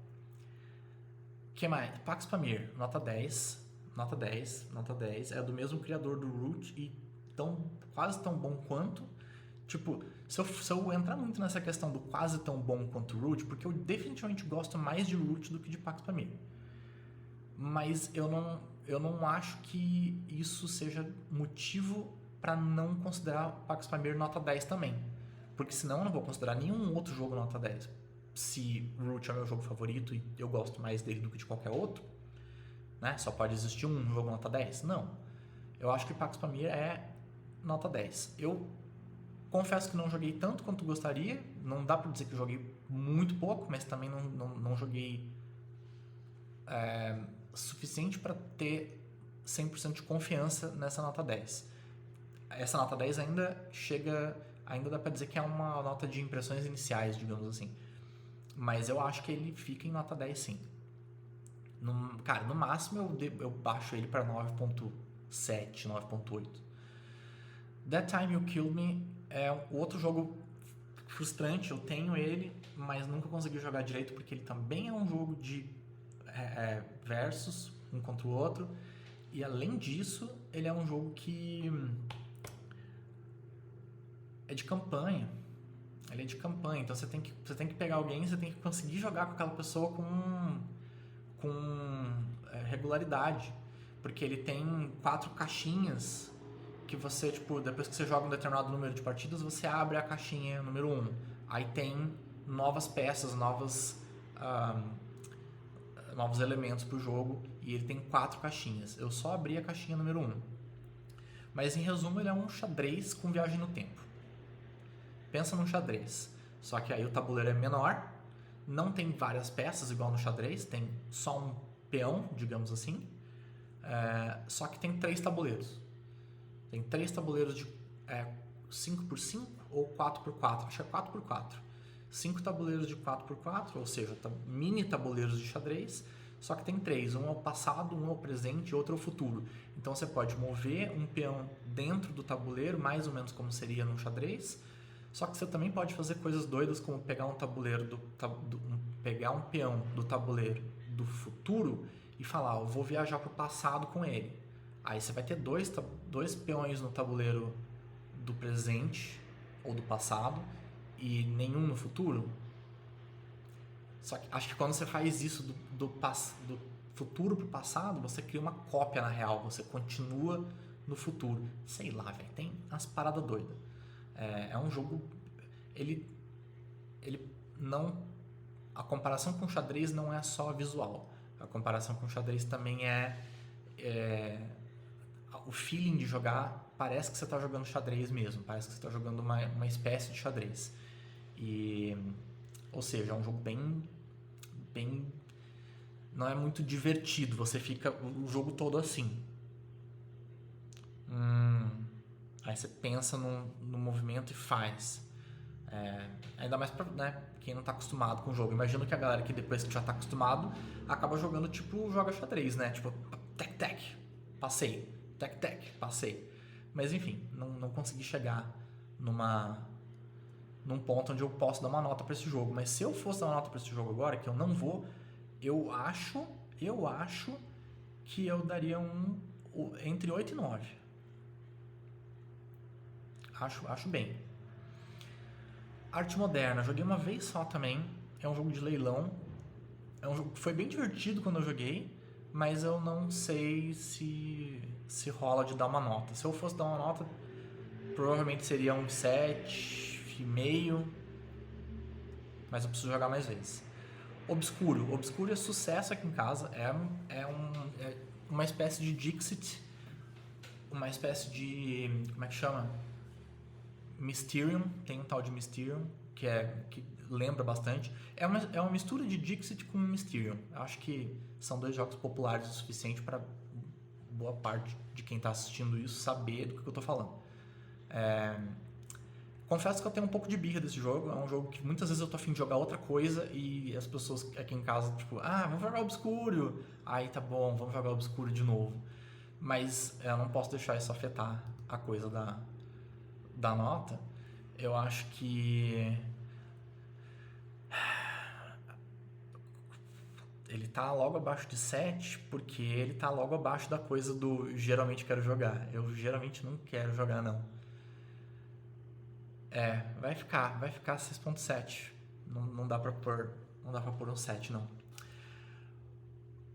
O que mais? Pax Pamir, nota 10. Nota 10, nota 10. É do mesmo criador do Root e quase tão bom quanto. Tipo, se eu entrar muito nessa questão do quase tão bom quanto o Root, porque eu definitivamente gosto mais de Root do que de Pax Pamir. Mas eu não acho que isso seja motivo para não considerar Pax Pamir nota 10 também. Porque senão eu não vou considerar nenhum outro jogo nota 10. Se Root é meu jogo favorito e eu gosto mais dele do que de qualquer outro, né? Só pode existir um jogo nota 10? Não. Eu acho que Pax Pamir é nota 10. Eu confesso que não joguei tanto quanto gostaria. Não dá pra dizer que eu joguei muito pouco, mas também não joguei suficiente para ter 100% de confiança nessa nota 10. Essa nota 10 ainda dá pra dizer que é uma nota de impressões iniciais, digamos assim. Mas eu acho que ele fica em nota 10 sim. Cara, no máximo eu baixo ele pra 9.7, 9.8. That Time You Killed Me é outro jogo frustrante. Eu tenho ele, mas nunca consegui jogar direito, porque ele também é um jogo de versus, um contra o outro. E além disso, ele é um jogo que é de campanha. Ele é de campanha, então você tem que pegar alguém, você tem que conseguir jogar com aquela pessoa com regularidade. Porque ele tem 4 caixinhas que você, tipo, depois que você joga um determinado número de partidas, você abre a caixinha número 1. Aí tem novas peças, novos elementos pro jogo, e ele tem 4 caixinhas. Eu só abri a caixinha número 1. Mas em resumo, ele é um xadrez com viagem no tempo. Pensa num xadrez, só que aí o tabuleiro é menor, não tem várias peças igual no xadrez, tem só um peão, digamos assim, só que tem 3 tabuleiros. Tem 3 tabuleiros de 5x5 ou 4x4, acho que é 4x4. 5 tabuleiros de 4x4, ou seja, mini tabuleiros de xadrez, só que tem 3. Um é o passado, um é o presente e outro é o futuro. Então você pode mover um peão dentro do tabuleiro, mais ou menos como seria no xadrez, só que você também pode fazer coisas doidas como pegar um tabuleiro pegar um peão do tabuleiro do futuro e falar, eu vou viajar para o passado com ele. Aí você vai ter dois peões no tabuleiro do presente ou do passado e nenhum no futuro. Só que acho que quando você faz isso do futuro pro passado, você cria uma cópia na real, você continua no futuro. Sei lá, velho, tem umas paradas doidas. É um jogo... Ele não... A comparação com o xadrez não é só visual. A comparação com o xadrez também é o feeling de jogar. Parece que você está jogando xadrez mesmo. Parece que você está jogando uma espécie de xadrez. Ou seja, é um jogo bem... Não é muito divertido. Você fica o jogo todo assim. Aí você pensa no movimento e faz. Ainda mais pra quem não tá acostumado com o jogo. Imagino que a galera que depois que já tá acostumado acaba jogando tipo joga xadrez, né? Tipo, tec, passei. Tec, passei. Mas enfim, não consegui chegar num ponto onde eu posso dar uma nota pra esse jogo. Mas se eu fosse dar uma nota pra esse jogo agora, que eu não vou, eu acho que eu daria entre 8 e 9. Acho bem. Arte Moderna, joguei uma vez só também. É um jogo de leilão. É um jogo que foi bem divertido quando eu joguei, mas eu não sei se rola de dar uma nota. Se eu fosse dar uma nota, provavelmente seria um 7,5, mas eu preciso jogar mais vezes. Obscuro é sucesso aqui em casa. É uma espécie de Dixit, uma espécie de... como é que chama? Mysterium, tem um tal de Mysterium que lembra bastante. É uma mistura de Dixit com Mysterium. Eu acho que são 2 jogos populares o suficiente para boa parte de quem está assistindo isso saber do que eu estou falando. Confesso que eu tenho um pouco de birra desse jogo. É um jogo que muitas vezes eu tô a fim de jogar outra coisa e as pessoas aqui em casa, tipo, vamos jogar Obscuro. Aí tá bom, vamos jogar Obscuro de novo. Mas eu não posso deixar isso afetar a coisa da nota. Eu acho que ele tá logo abaixo de 7 porque ele tá logo abaixo da coisa do geralmente quero jogar. Eu geralmente não quero jogar, não. Vai ficar 6.7. Não dá pra pôr um 7, não.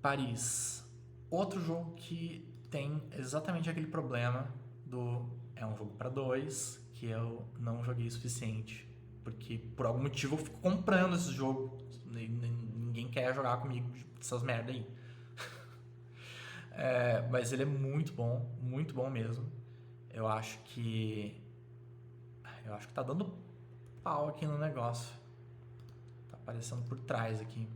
Paris. Outro jogo que tem exatamente aquele problema é um jogo pra 2 que eu não joguei o suficiente. Porque por algum motivo eu fico comprando esse jogo. Ninguém quer jogar comigo essas merda aí. Mas ele é muito bom mesmo. Eu acho que tá dando pau aqui no negócio. Tá aparecendo por trás aqui.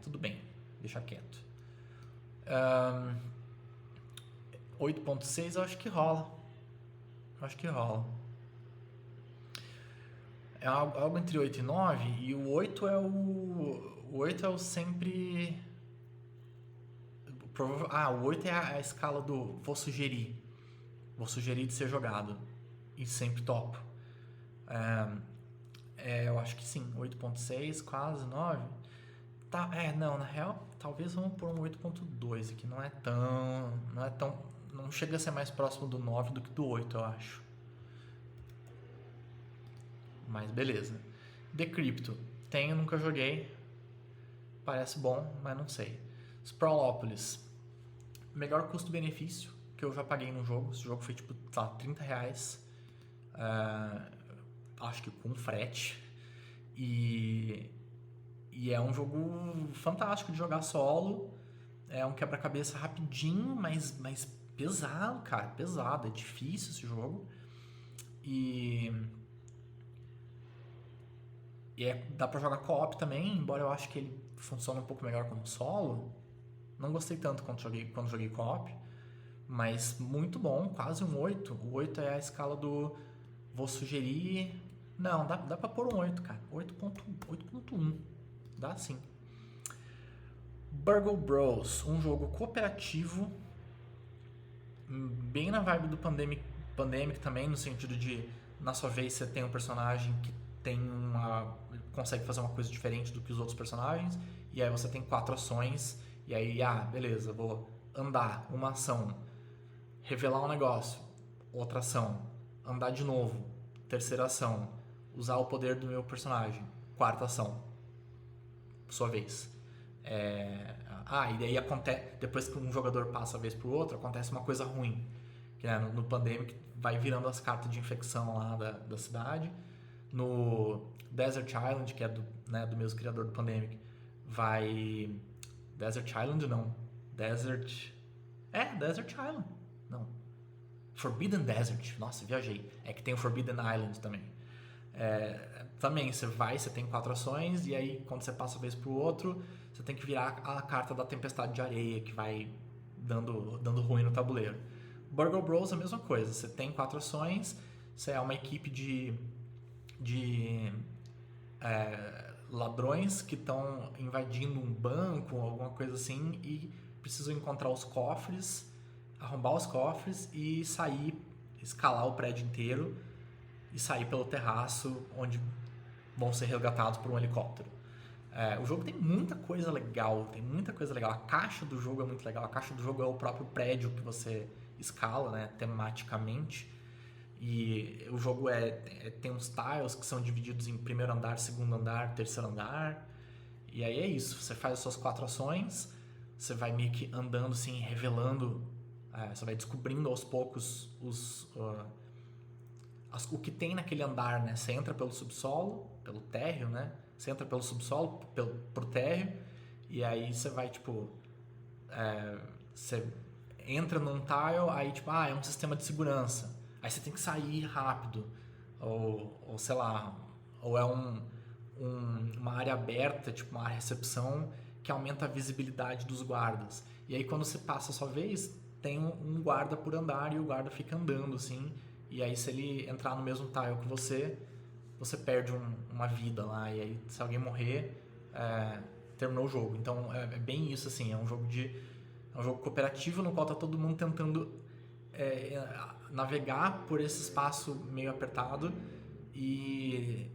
Tudo bem. Deixa quieto. 8.6 eu acho que rola. É algo entre 8 e 9. E o 8 é o sempre... o 8 é a escala do vou sugerir de ser jogado e sempre topo. Eu acho que sim, 8.6, quase 9. Tá, não, na real, talvez vamos por um 8.2 aqui, não chega a ser mais próximo do 9 do que do 8, eu acho. Mas beleza. Decrypto, nunca joguei. Parece bom, mas não sei. Sprawlopolis, melhor custo-benefício que eu já paguei num jogo. Esse jogo foi tipo, R$30. Acho que com frete. E é um jogo fantástico de jogar solo. É um quebra-cabeça rapidinho, mas pesado, cara. Pesado, é difícil esse jogo. Dá pra jogar co-op também, embora eu acho que ele funcione um pouco melhor como solo. Não gostei tanto quando joguei co-op, mas muito bom, quase um 8. O 8 é a escala do vou sugerir Não, dá pra pôr um 8, cara. 8.1. Dá sim. Burgle Bros, um jogo cooperativo, bem na vibe do Pandemic também, no sentido de, na sua vez, você tem um personagem que consegue fazer uma coisa diferente do que os outros personagens, e aí você tem 4 ações, e aí, beleza, vou andar, uma ação, revelar um negócio, outra ação, andar de novo, terceira ação, usar o poder do meu personagem, quarta ação, sua vez. E daí depois que um jogador passa a vez pro outro, acontece uma coisa ruim. Que, né, no Pandemic vai virando as cartas de infecção lá da cidade. No Desert Island, que é do mesmo criador do Pandemic, vai... Desert Island não. Desert Island. Não. Forbidden Desert. Nossa, viajei. É que tem o Forbidden Island também. Também, você tem 4 ações, e aí quando você passa a vez pro outro, você tem que virar a carta da Tempestade de Areia, que vai dando ruim no tabuleiro. Burgle Bros é a mesma coisa, você tem 4 ações, você é uma equipe de ladrões que estão invadindo um banco, alguma coisa assim, e precisam encontrar os cofres, arrombar os cofres e sair, escalar o prédio inteiro e sair pelo terraço, onde vão ser resgatados por um helicóptero. O jogo tem muita coisa legal, A caixa do jogo é muito legal. A caixa do jogo é o próprio prédio que você escala, né, tematicamente. E o jogo tem uns tiles que são divididos em primeiro andar, segundo andar, terceiro andar. E aí é isso, você faz as suas 4 ações, você vai meio que andando assim, revelando, você vai descobrindo aos poucos o que tem naquele andar, né? Você entra pelo subsolo, pelo térreo, né? Você entra pelo subsolo, pro térreo, e aí você vai, você entra num tile, aí é um sistema de segurança. Aí você tem que sair rápido, ou sei lá, ou é uma área aberta, tipo uma recepção, que aumenta a visibilidade dos guardas. E aí quando você passa a sua vez, tem um guarda por andar, e o guarda fica andando, assim, e aí se ele entrar no mesmo tile que você perde uma vida lá, e aí se alguém morrer, terminou o jogo. Então é bem isso, assim, é um jogo cooperativo no qual tá todo mundo tentando navegar por esse espaço meio apertado e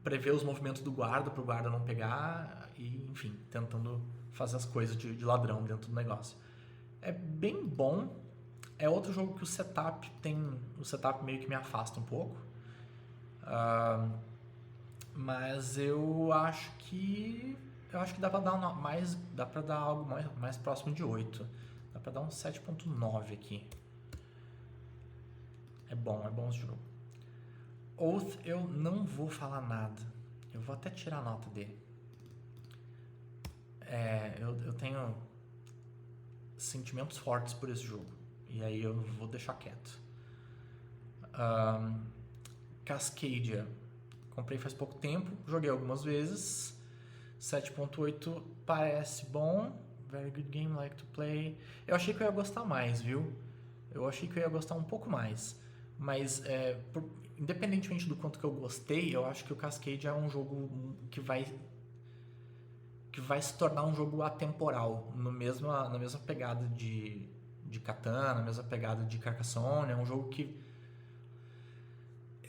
prever os movimentos do guarda para o guarda não pegar, e enfim, tentando fazer as coisas de ladrão dentro do negócio. É bem bom. É outro jogo que o setup meio que me afasta um pouco. Mas eu acho que dá pra dar algo mais próximo de 8. Dá pra dar um 7.9 aqui. É bom esse jogo. Oath, eu não vou falar nada. Eu vou até tirar a nota dele. Eu tenho sentimentos fortes por esse jogo, e aí eu vou deixar quieto. Cascadia, comprei faz pouco tempo, joguei algumas vezes. 7.8 parece bom. Very good game, like to play. Eu achei que eu ia gostar mais, viu? Eu achei que eu ia gostar um pouco mais. Mas, independentemente do quanto que eu gostei, eu acho que o Cascadia é um jogo que vai se tornar um jogo atemporal, na mesma pegada de Catan, na mesma pegada de Carcassonne. É um jogo que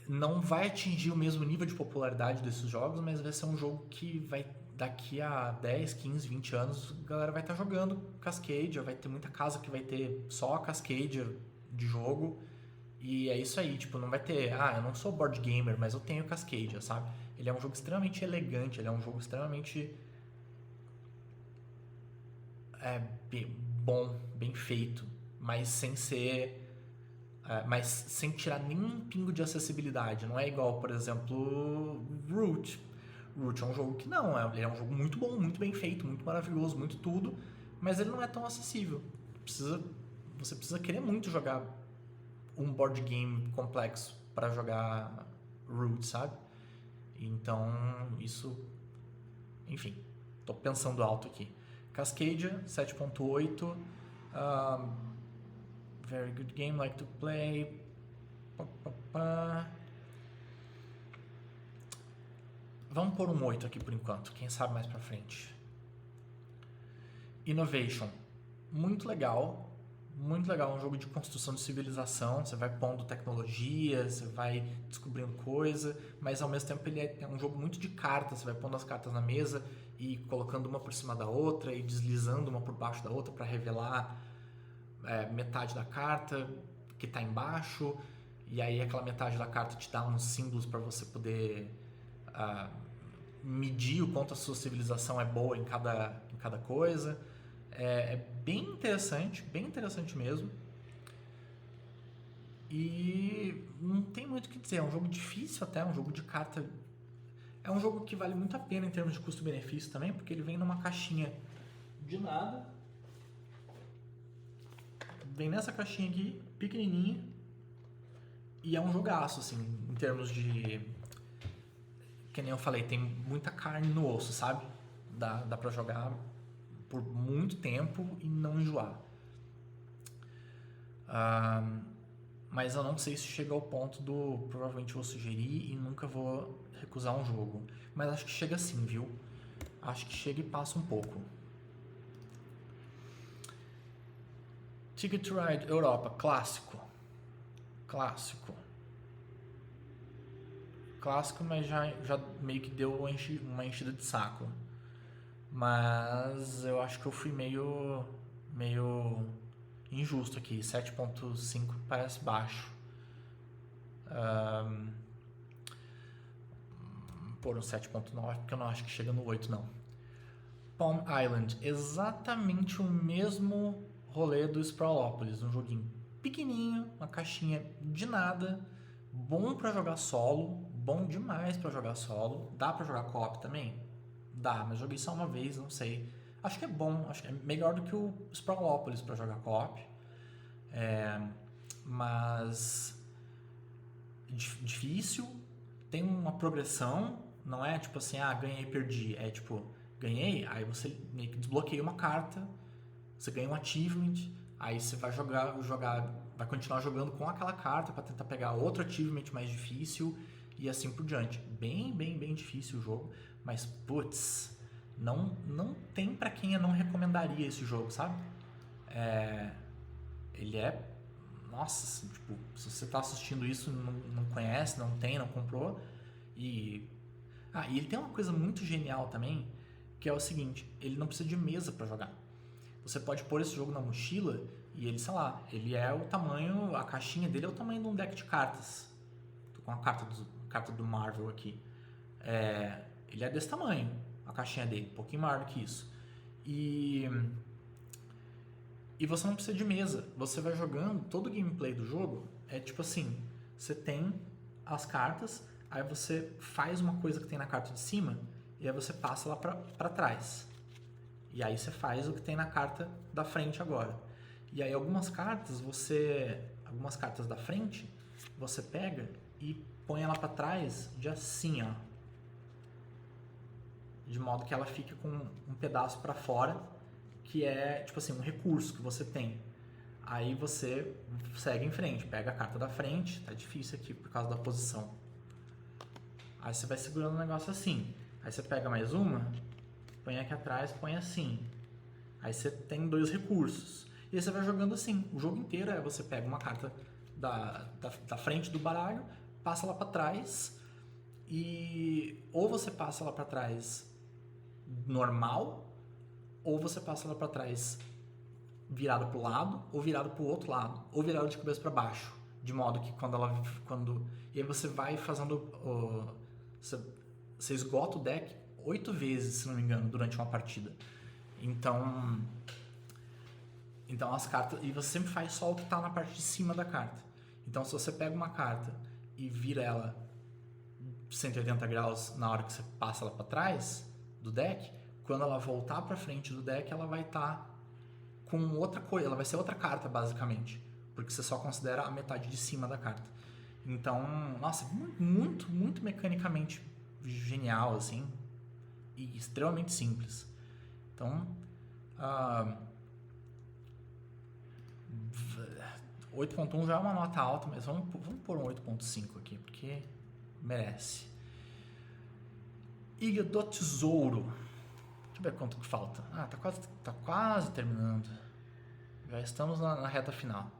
não vai atingir o mesmo nível de popularidade desses jogos, mas vai ser um jogo que vai, daqui a 10, 15, 20 anos, a galera vai estar jogando Cascadia, vai ter muita casa que vai ter só a Cascadia de jogo, e é isso aí, não vai ter, eu não sou board gamer, mas eu tenho Cascadia, sabe? Ele é um jogo extremamente elegante, ele é um jogo extremamente bom, bem feito, mas sem tirar nenhum pingo de acessibilidade. Não é igual, por exemplo, Root. Root é um jogo que ele é um jogo muito bom, muito bem feito, muito maravilhoso, muito tudo, mas ele não é tão acessível. Você precisa querer muito jogar um board game complexo para jogar Root, sabe? Então, isso... Enfim, tô pensando alto aqui. Cascadia, 7.8. Very good game, like to play. Vamos pôr um 8 aqui por enquanto, quem sabe mais pra frente. Innovation. Muito legal, um jogo de construção de civilização, você vai pondo tecnologia, você vai descobrindo coisa, mas ao mesmo tempo ele é um jogo muito de cartas, você vai pondo as cartas na mesa e colocando uma por cima da outra e deslizando uma por baixo da outra para revelar metade da carta que está embaixo, e aí aquela metade da carta te dá uns símbolos para você poder medir o quanto a sua civilização é boa em cada coisa. É bem interessante mesmo. E não tem muito o que dizer, é um jogo difícil até, um jogo de carta. É um jogo que vale muito a pena em termos de custo-benefício também, porque ele vem numa caixinha de nada. Vem nessa caixinha aqui, pequenininha. E é um jogaço, assim, em termos de... Que nem eu falei, tem muita carne no osso, sabe? Dá pra jogar por muito tempo e não enjoar. Mas eu não sei se chega ao ponto do... Provavelmente vou sugerir e nunca vou recusar um jogo. Mas acho que chega sim, viu? Acho que chega e passa um pouco. Ticket to Ride Europa, clássico, mas já meio que deu uma enchida de saco. Mas eu acho que eu fui meio injusto aqui. 7.5 parece baixo. Por um 7.9, porque eu não acho que chega no 8 não. Palm Island, exatamente o mesmo rolê do Sprawlopolis, um joguinho pequenininho, uma caixinha de nada, bom pra jogar solo, bom demais pra jogar solo. Dá pra jogar co-op também? Dá, mas joguei só uma vez, não sei. Acho que é bom, acho que é melhor do que o Sprawlopolis pra jogar co-op. Mas difícil, tem uma progressão, não é tipo assim, ganhei e perdi. É tipo, ganhei, aí você meio que desbloqueia uma carta, você ganha um achievement, aí você vai vai continuar jogando com aquela carta para tentar pegar outro achievement mais difícil e assim por diante. Bem difícil o jogo, mas putz, não tem para quem eu não recomendaria esse jogo, sabe? Ele é, nossa, tipo, se você tá assistindo isso, não conhece, não comprou, e ele tem uma coisa muito genial também, que é o seguinte, ele não precisa de mesa para jogar. Você pode pôr esse jogo na mochila e ele, sei lá, ele é o tamanho, a caixinha dele é o tamanho de um deck de cartas. Tô com a carta do Marvel aqui. Ele é desse tamanho, a caixinha dele, um pouquinho maior do que isso. E você não precisa de mesa. Você vai jogando, todo o gameplay do jogo é tipo assim, você tem as cartas, aí você faz uma coisa que tem na carta de cima e aí você passa lá pra trás. E aí você faz o que tem na carta da frente agora. E aí algumas cartas da frente, você pega e põe ela pra trás de assim, ó. De modo que ela fica com um pedaço pra fora, que é tipo assim, um recurso que você tem. Aí você segue em frente, pega a carta da frente, tá difícil aqui por causa da posição. Aí você vai segurando o negócio assim. Aí você pega mais uma, põe aqui atrás, põe assim. Aí você tem 2 recursos. E aí você vai jogando assim. O jogo inteiro você pega uma carta da frente do baralho, passa lá pra trás, e ou você passa lá pra trás normal, ou você passa lá pra trás virado pro lado, ou virado pro outro lado, ou virado de cabeça pra baixo. De modo que e aí você vai fazendo... Você esgota o deck 8 vezes, se não me engano, durante uma partida. Então as cartas... E você sempre faz só o que está na parte de cima da carta. Então se você pega uma carta e vira ela 180 graus na hora que você passa ela para trás do deck, quando ela voltar para frente do deck, ela vai estar com outra coisa. Ela vai ser outra carta, basicamente. Porque você só considera a metade de cima da carta. Então, nossa, muito mecanicamente genial, assim. E extremamente simples. Então, 8.1 já é uma nota alta, mas vamos pôr um 8.5 aqui, porque merece. Ilha do Tesouro. Deixa eu ver quanto que falta. Tá quase terminando. Já estamos na reta final.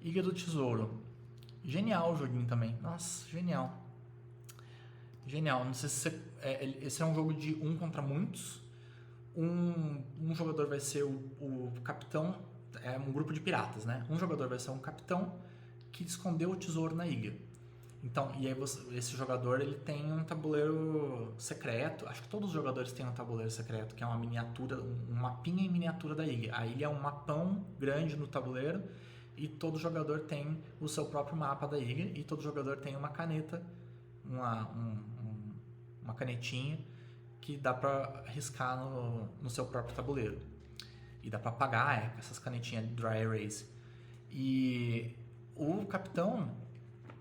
Ilha do Tesouro. Genial o joguinho também. Nossa, genial. Genial. Não sei se você... esse é um jogo de um contra muitos. Um jogador vai ser o capitão. É um grupo de piratas, né? Um jogador vai ser um capitão que escondeu o tesouro na ilha. Então, e aí esse jogador ele tem um tabuleiro secreto. Acho que todos os jogadores têm um tabuleiro secreto, que é uma miniatura, um mapinha em miniatura da ilha. A ilha é um mapão grande no tabuleiro e todo jogador tem o seu próprio mapa da ilha e todo jogador tem uma caneta, uma canetinha que dá pra riscar no seu próprio tabuleiro. E dá pra apagar com essas canetinhas de dry erase. E o capitão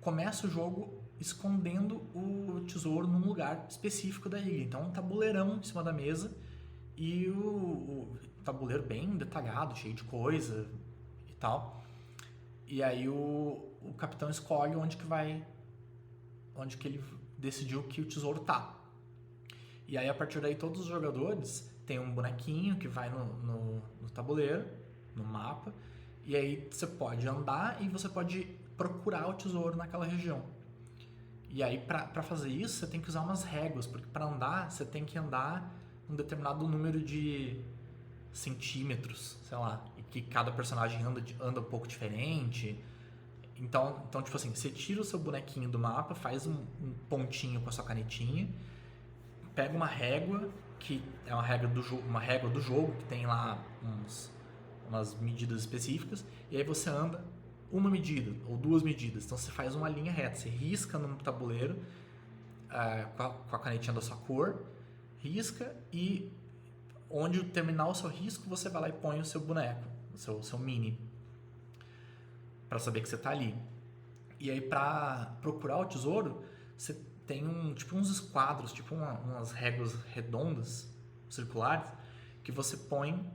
começa o jogo escondendo o tesouro num lugar específico da ilha. Então, um tabuleirão em cima da mesa e o tabuleiro bem detalhado, cheio de coisa e tal. E aí o capitão escolhe onde que ele decidiu que o tesouro tá. E aí, a partir daí, todos os jogadores têm um bonequinho que vai no tabuleiro, no mapa, e aí você pode andar e você pode procurar o tesouro naquela região. E aí, pra fazer isso, você tem que usar umas réguas, porque pra andar, você tem que andar um determinado número de centímetros, sei lá, e que cada personagem anda um pouco diferente. Então, tipo assim, você tira o seu bonequinho do mapa, faz um pontinho com a sua canetinha, pega uma régua, que é uma régua do jogo, que tem lá umas medidas específicas, e aí você anda uma medida ou duas medidas. Então você faz uma linha reta, você risca no tabuleiro com a canetinha da sua cor, risca e onde terminar o seu risco você vai lá e põe o seu boneco, o seu mini, para saber que você tá ali. E aí para procurar o tesouro você tem uns esquadros, tipo umas réguas redondas, circulares, que você põe.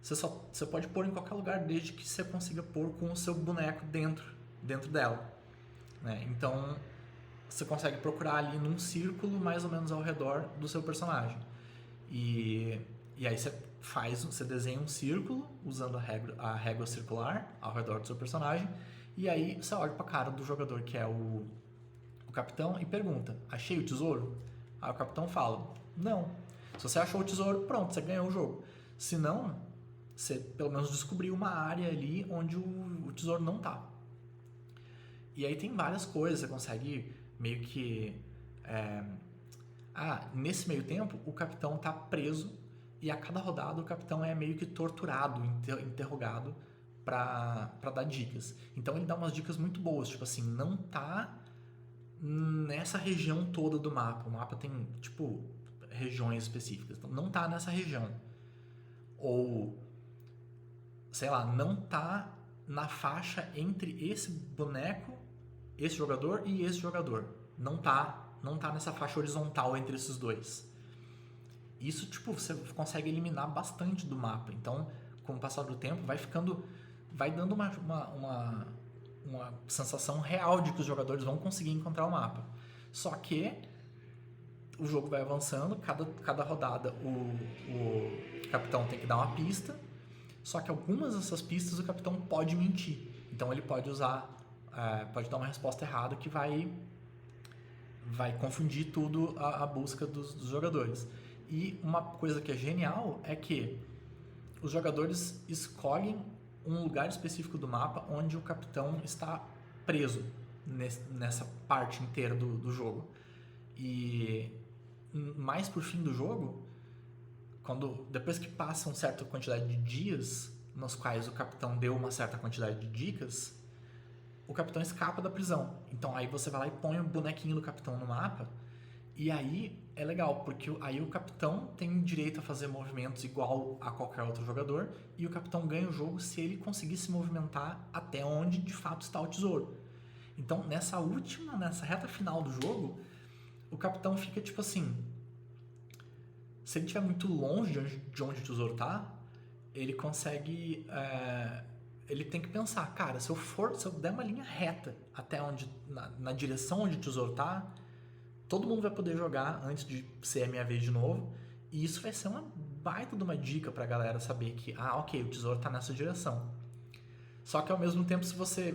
Você pode pôr em qualquer lugar desde que você consiga pôr com o seu boneco dentro dela, né? Então você consegue procurar ali num círculo mais ou menos ao redor do seu personagem. E aí você desenha um círculo usando a régua circular ao redor do seu personagem, e aí você olha pra cara do jogador que é o capitão e pergunta: achei o tesouro? Aí o capitão fala: não. Se você achou o tesouro, pronto, você ganhou o jogo. Se não, você pelo menos descobriu uma área ali onde o tesouro não tá. E aí tem várias coisas, você consegue meio que... nesse meio tempo, o capitão tá preso e a cada rodada o capitão é meio que torturado, interrogado pra dar dicas. Então ele dá umas dicas muito boas, tipo assim, não tá nessa região toda do mapa. O mapa tem, tipo, regiões específicas. Então não tá nessa região. Ou... sei lá, não tá na faixa entre esse boneco, esse jogador e esse jogador. Não tá nessa faixa horizontal entre esses dois. Isso, tipo, você consegue eliminar bastante do mapa. Então, com o passar do tempo, vai dando uma sensação real de que os jogadores vão conseguir encontrar o mapa. Só que o jogo vai avançando, cada rodada o capitão tem que dar uma pista. Só que algumas dessas pistas o capitão pode mentir. Então ele pode pode dar uma resposta errada que vai confundir tudo a busca dos jogadores. E uma coisa que é genial é que os jogadores escolhem um lugar específico do mapa onde o capitão está preso nessa parte inteira do jogo. E mais pro fim do jogo, depois que passa uma certa quantidade de dias nos quais o capitão deu uma certa quantidade de dicas, o capitão escapa da prisão. Então aí você vai lá e põe o bonequinho do capitão no mapa, e aí é legal, porque aí o capitão tem direito a fazer movimentos igual a qualquer outro jogador, e o capitão ganha o jogo se ele conseguir se movimentar até onde de fato está o tesouro. Então nessa reta final do jogo, o capitão fica tipo assim... se ele estiver muito longe de onde o tesouro tá, ele consegue... ele tem que pensar, cara, se eu der uma linha reta até na direção onde o tesouro tá, todo mundo vai poder jogar antes de ser a minha vez de novo. E isso vai ser uma baita de uma dica pra galera saber que, ok, o tesouro tá nessa direção. Só que ao mesmo tempo, se você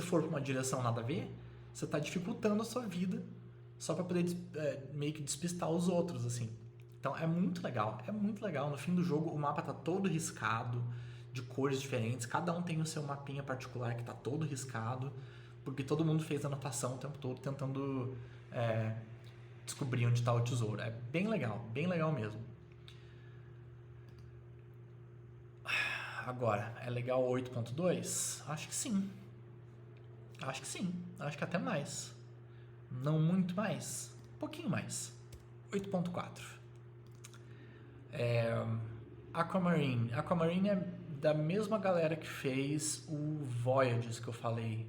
for pra uma direção nada a ver, você tá dificultando a sua vida só pra poder meio que despistar os outros, assim. Então é muito legal. No fim do jogo, o mapa tá todo riscado, de cores diferentes. Cada um tem o seu mapinha particular que tá todo riscado, porque todo mundo fez anotação o tempo todo tentando descobrir onde tá o tesouro. É bem legal mesmo. Agora, é legal 8.2? Acho que sim. Acho que até mais. Não muito mais. Um pouquinho mais. 8.4. Aquamarine. Aquamarine é da mesma galera que fez o Voyages que eu falei.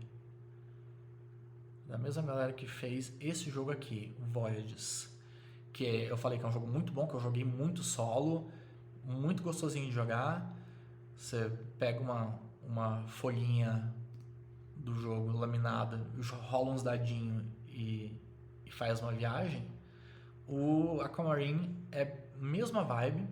Da mesma galera que fez esse jogo aqui, o Voyages. Que eu falei que é um jogo muito bom, que eu joguei muito solo. Muito gostosinho de jogar. Você pega uma folhinha do jogo laminada, rola uns dadinhos e faz uma viagem. O Aquamarine é a mesma vibe,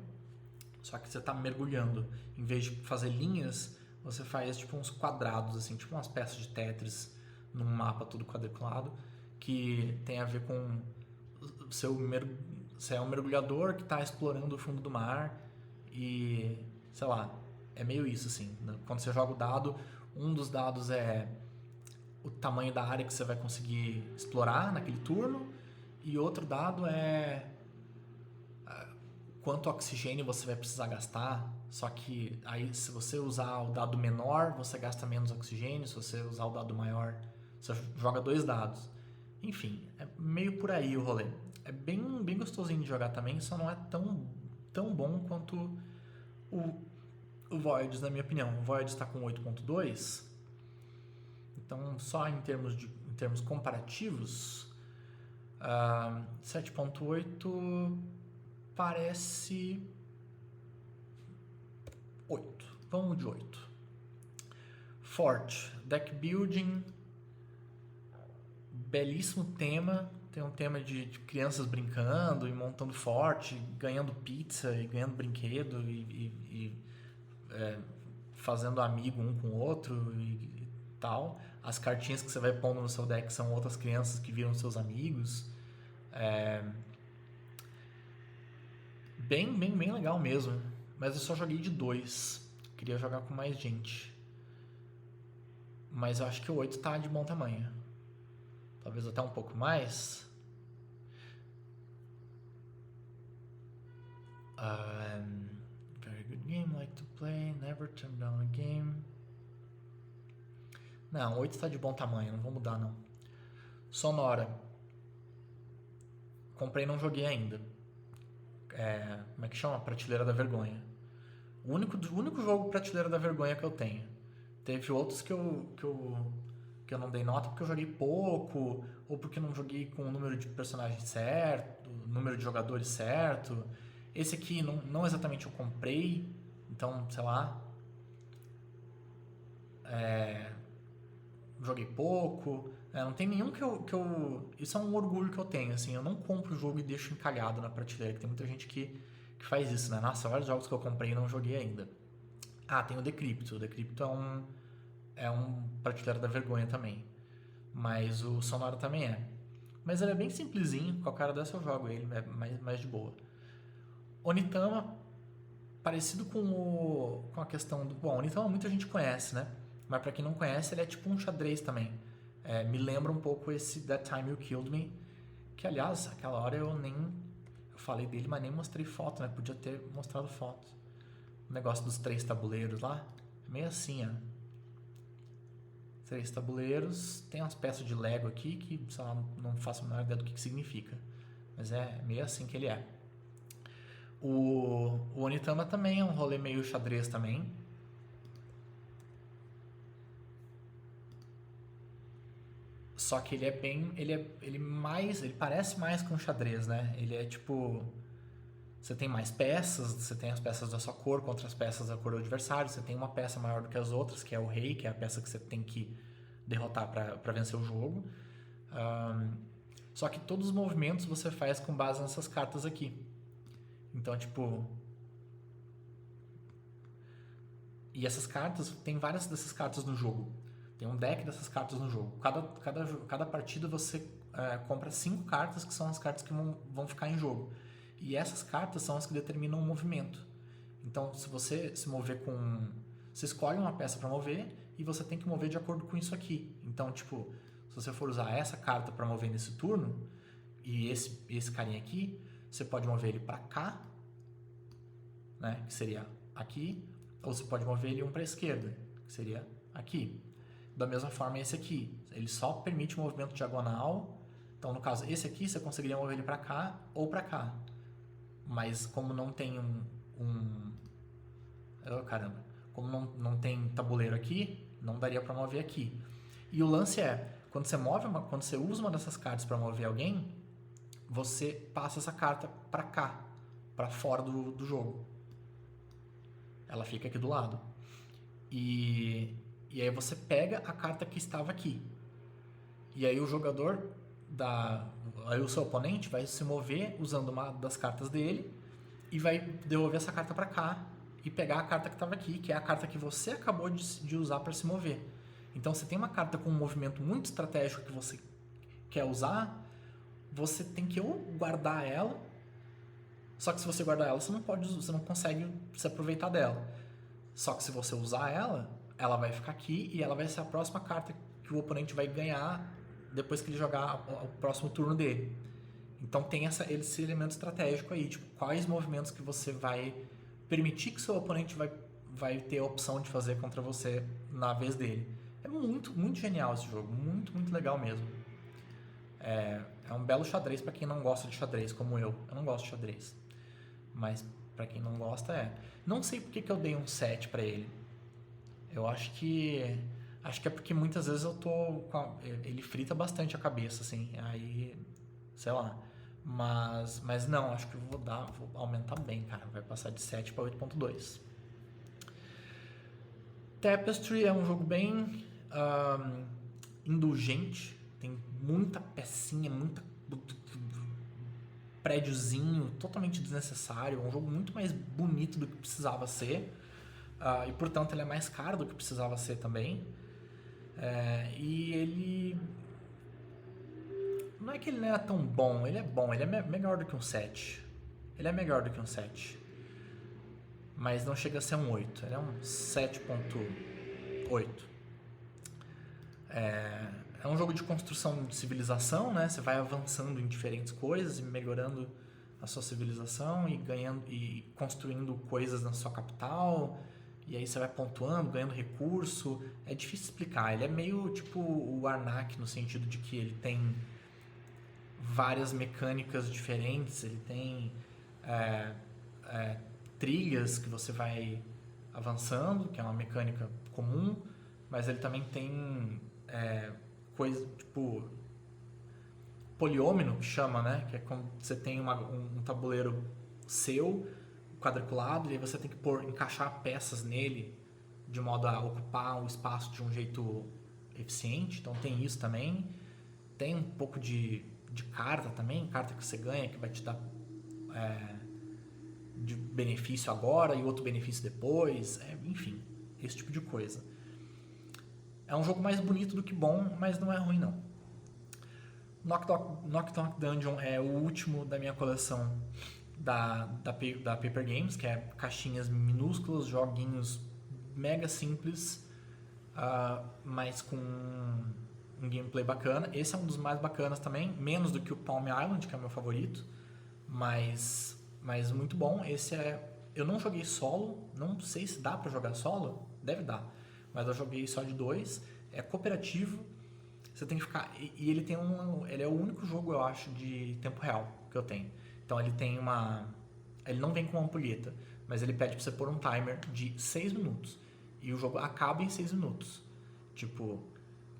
só que você tá mergulhando. Em vez de fazer linhas, você faz tipo uns quadrados, assim, tipo umas peças de Tetris num mapa todo quadriculado, que tem a ver com você é um mergulhador que tá explorando o fundo do mar e, sei lá, é meio isso, assim. Quando você joga o dado, um dos dados é o tamanho da área que você vai conseguir explorar naquele turno, e outro dado é quanto oxigênio você vai precisar gastar. Só que aí, se você usar o dado menor, você gasta menos oxigênio. Se você usar o dado maior, você joga 2 dados. Enfim, é meio por aí o rolê. É bem gostosinho de jogar também, só não é tão bom quanto o Voyages, na minha opinião. O Voyages está com 8.2, então só em termos comparativos, 7.8 parece 8. Vamos de 8. Fort, deck building, belíssimo tema. Tem um tema de crianças brincando e montando forte, ganhando pizza e ganhando brinquedo e fazendo amigo um com o outro e tal. As cartinhas que você vai pondo no seu deck são outras crianças que viram seus amigos. Bem legal mesmo. Mas eu só joguei de 2. Queria jogar com mais gente. Mas eu acho que o 8 tá de bom tamanho. Talvez até um pouco mais. Very good game, like to play, never turn down a game. Não, 8 tá de bom tamanho, não vou mudar não. Sonora. Comprei e não joguei ainda. Como é que chama? Prateleira da Vergonha. O único jogo Prateleira da Vergonha que eu tenho. Teve outros que eu não dei nota porque eu joguei pouco, ou porque não joguei com o número de personagens certo, o número de jogadores certo. Esse aqui não exatamente eu comprei, então, sei lá, joguei pouco. Não tem nenhum que eu... Isso é um orgulho que eu tenho, assim. Eu não compro o jogo e deixo encalhado na prateleira, que tem muita gente que faz isso, né? Nossa, vários jogos que eu comprei e não joguei ainda. Tem o Decrypto. O Decrypto é um prateleira da vergonha também. Mas o Sonora também é. Mas ele é bem simplesinho. Com a cara dessa eu jogo ele, é mais de boa. Onitama, parecido com a questão do... Bom, Onitama muita gente conhece, né? Mas pra quem não conhece, ele é tipo um xadrez também. Me lembra um pouco esse That Time You Killed Me, que aliás, aquela hora eu falei dele, mas nem mostrei foto, né? Podia ter mostrado foto. O negócio dos 3 tabuleiros lá, é meio assim, ó. 3 tabuleiros, tem umas peças de Lego aqui que, sei lá, não faço a menor ideia do que significa. Mas é meio assim que ele é. O Onitama também é um rolê meio xadrez também. Só que ele parece mais com xadrez, né? Ele é tipo... Você tem mais peças, você tem as peças da sua cor contra as peças da cor do adversário, você tem uma peça maior do que as outras, que é o rei, que é a peça que você tem que derrotar para vencer o jogo. Só que todos os movimentos você faz com base nessas cartas aqui. Então, tipo... E essas cartas, tem várias dessas cartas no jogo. Tem um deck dessas cartas no jogo. Cada partida você compra 5 cartas, que são as cartas que vão ficar em jogo. E essas cartas são as que determinam o movimento. Então, se você se mover com... Você escolhe uma peça para mover e você tem que mover de acordo com isso aqui. Então, tipo, se você for usar essa carta para mover nesse turno, e esse carinha aqui, você pode mover ele para cá, né, que seria aqui, ou você pode mover ele para a esquerda, que seria aqui. Da mesma forma, esse aqui, ele só permite o movimento diagonal. Então, no caso, esse aqui, você conseguiria mover ele para cá ou para cá. Mas como não tem como não tem tabuleiro aqui, não daria para mover aqui. E o lance é, quando você usa uma dessas cartas para mover alguém, você passa essa carta para cá, para fora do jogo. Ela fica aqui do lado. E aí você pega a carta que estava aqui. E aí o jogador aí o seu oponente vai se mover usando uma das cartas dele e vai devolver essa carta para cá e pegar a carta que estava aqui, que é a carta que você acabou de usar para se mover. Então, você tem uma carta com um movimento muito estratégico que você quer usar, você tem que ou guardar ela, só que se você guardar ela, você não consegue se aproveitar dela. Só que se você usar ela vai ficar aqui e ela vai ser a próxima carta que o oponente vai ganhar depois que ele jogar o próximo turno dele. Então tem esse elemento estratégico aí, tipo, quais movimentos que você vai permitir que seu oponente vai ter a opção de fazer contra você na vez dele. É muito, muito genial esse jogo, muito, muito legal mesmo. É um belo xadrez para quem não gosta de xadrez, como eu. Eu não gosto de xadrez, mas para quem não gosta, Não sei por que eu dei um 7 para ele. Eu acho que é porque muitas vezes ele frita bastante a cabeça, assim, aí, sei lá. Mas não, acho que eu vou aumentar bem, cara. Vai passar de 7 para 8.2. Tapestry é um jogo bem indulgente. Tem muita pecinha, muito prédiozinho, totalmente desnecessário. É um jogo muito mais bonito do que precisava ser. E, portanto, ele é mais caro do que precisava ser também. E ele... Não é que ele não é tão bom, ele é bom, ele é melhor do que um 7. Ele é melhor do que um 7. Mas não chega a ser um 8, ele é um 7.8. É um jogo de construção de civilização, né? Você vai avançando em diferentes coisas e melhorando a sua civilização e ganhando e construindo coisas na sua capital. E aí você vai pontuando, ganhando recurso. É difícil explicar, ele é meio tipo o Arnak no sentido de que ele tem várias mecânicas diferentes, ele tem trilhas que você vai avançando, que é uma mecânica comum, mas ele também tem coisa tipo poliômino, que chama, né? Que é quando você tem um tabuleiro seu, quadriculado, e aí você tem que encaixar peças nele de modo a ocupar o espaço de um jeito eficiente. Então tem isso também. Tem um pouco de carta também, carta que você ganha que vai te dar de benefício agora e outro benefício depois, enfim, esse tipo de coisa. É um jogo mais bonito do que bom, mas não é ruim não. Knock Knock Dungeon é o último da minha coleção da Paper Games, que é caixinhas minúsculas, joguinhos mega simples, mas com um gameplay bacana. Esse é um dos mais bacanas também, menos do que o Palm Island, que é o meu favorito, mas muito bom. Eu não joguei solo, não sei se dá pra jogar solo, deve dar, mas eu joguei só de 2, é cooperativo, você tem que ficar, e ele é o único jogo, eu acho, de tempo real que eu tenho. Então ele não vem com uma ampulheta, mas ele pede pra você pôr um timer de 6 minutos, e o jogo acaba em 6 minutos, tipo,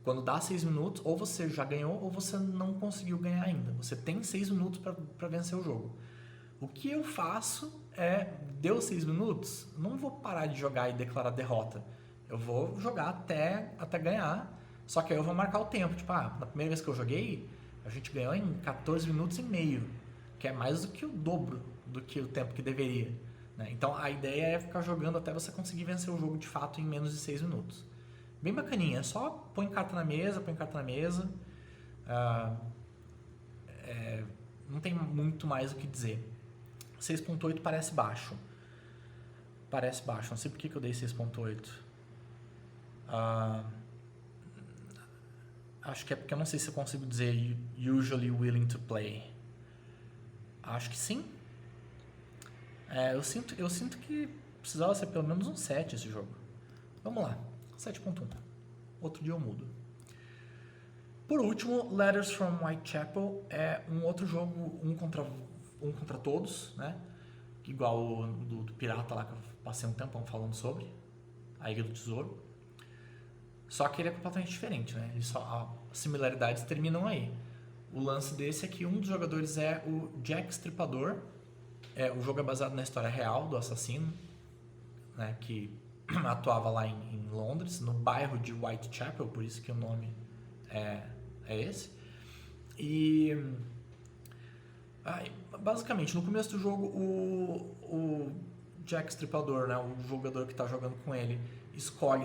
quando dá 6 minutos, ou você já ganhou ou você não conseguiu ganhar ainda. Você tem 6 minutos para vencer o jogo. O que eu faço deu 6 minutos, não vou parar de jogar e declarar derrota. Eu vou jogar até ganhar, só que aí eu vou marcar o tempo. Tipo, na primeira vez que eu joguei, A gente ganhou em 14 minutos e meio, que é mais do que o dobro do que o tempo que deveria. Né? Então a ideia é ficar jogando até você conseguir vencer o jogo de fato em menos de 6 minutos. Bem bacaninha, só põe carta na mesa. Não tem muito mais o que dizer. 6.8 parece baixo. Não sei por que eu dei 6.8. Acho que é porque eu não sei se eu consigo dizer usually willing to play. Acho que sim. Eu sinto que precisava ser pelo menos um 7 esse jogo. Vamos lá, 7.1. Outro dia eu mudo. Por último, Letters from Whitechapel é um outro jogo, um contra todos, né? Igual o do pirata lá que eu passei um tempão falando sobre, a Ilha do Tesouro. Só que ele é completamente diferente, né? As similaridades terminam aí. O lance desse é que um dos jogadores é o Jack Stripador. O jogo é baseado na história real do assassino, né? Que atuava lá em Londres, no bairro de Whitechapel, por isso que o nome é esse. E basicamente, no começo do jogo, o Jack Stripador, né, o jogador que está jogando com ele,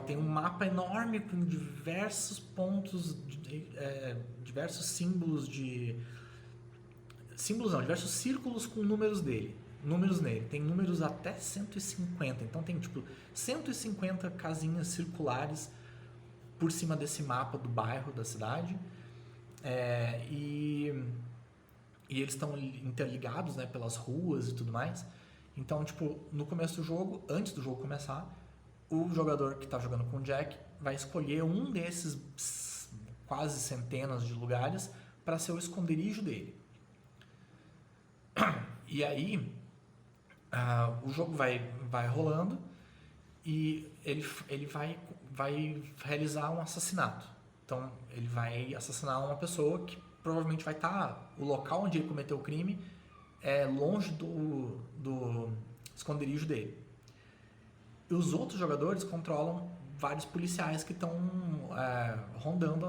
tem um mapa enorme com diversos pontos, diversos símbolos diversos círculos com números nele. Tem números até 150, então tem tipo 150 casinhas circulares por cima desse mapa do bairro, da cidade. E eles estão interligados, né, pelas ruas e tudo mais. Então, tipo, no começo do jogo, antes do jogo começar, o jogador que está jogando com o Jack vai escolher um desses quase centenas de lugares para ser o esconderijo dele. E aí, o jogo vai rolando e ele vai realizar um assassinato. Então, ele vai assassinar uma pessoa que provavelmente vai estar... O local onde ele cometeu o crime é longe do esconderijo dele. E os outros jogadores controlam vários policiais que estão rondando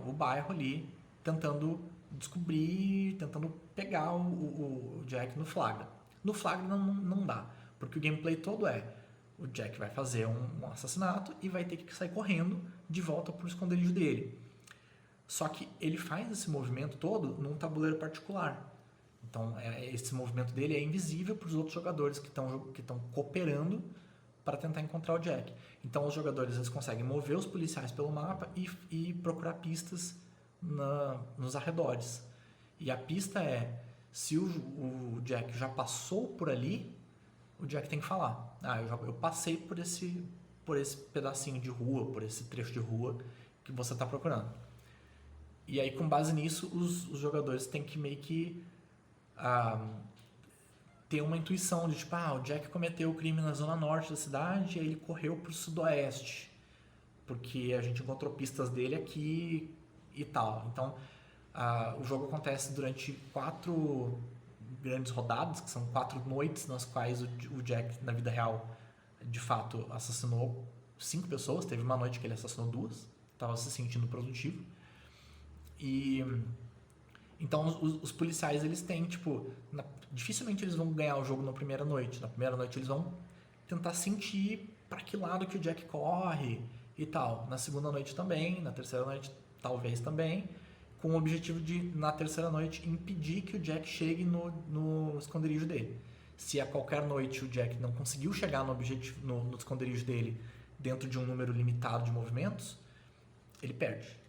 o bairro ali, tentando descobrir, tentando pegar o Jack no flagra. No flagra não dá, porque o gameplay todo o Jack vai fazer um assassinato e vai ter que sair correndo de volta para o esconderijo dele. Só que ele faz esse movimento todo num tabuleiro particular. Então, esse movimento dele é invisível para os outros jogadores que estão cooperando para tentar encontrar o Jack. Então, os jogadores eles conseguem mover os policiais pelo mapa e procurar pistas nos arredores. E a pista se o Jack já passou por ali, o Jack tem que falar. Eu passei por esse pedacinho de rua, por esse trecho de rua que você está procurando. E aí, com base nisso, os jogadores têm que meio que ter uma intuição de tipo, o Jack cometeu o crime na zona norte da cidade e ele correu para o sudoeste, porque a gente encontrou pistas dele aqui e tal. Então, o jogo acontece durante 4 grandes rodadas, que são 4 noites nas quais o Jack, na vida real, de fato, assassinou 5 pessoas. Teve uma noite que ele assassinou 2, estava se sentindo produtivo. E então os policiais eles têm dificilmente eles vão ganhar o jogo na primeira noite. Na primeira noite eles vão tentar sentir para que lado que o Jack corre e tal. Na segunda noite também, na terceira noite talvez também, com o objetivo de na terceira noite impedir que o Jack chegue no esconderijo dele. Se a qualquer noite o Jack não conseguiu chegar no esconderijo dele dentro de um número limitado de movimentos, ele perde.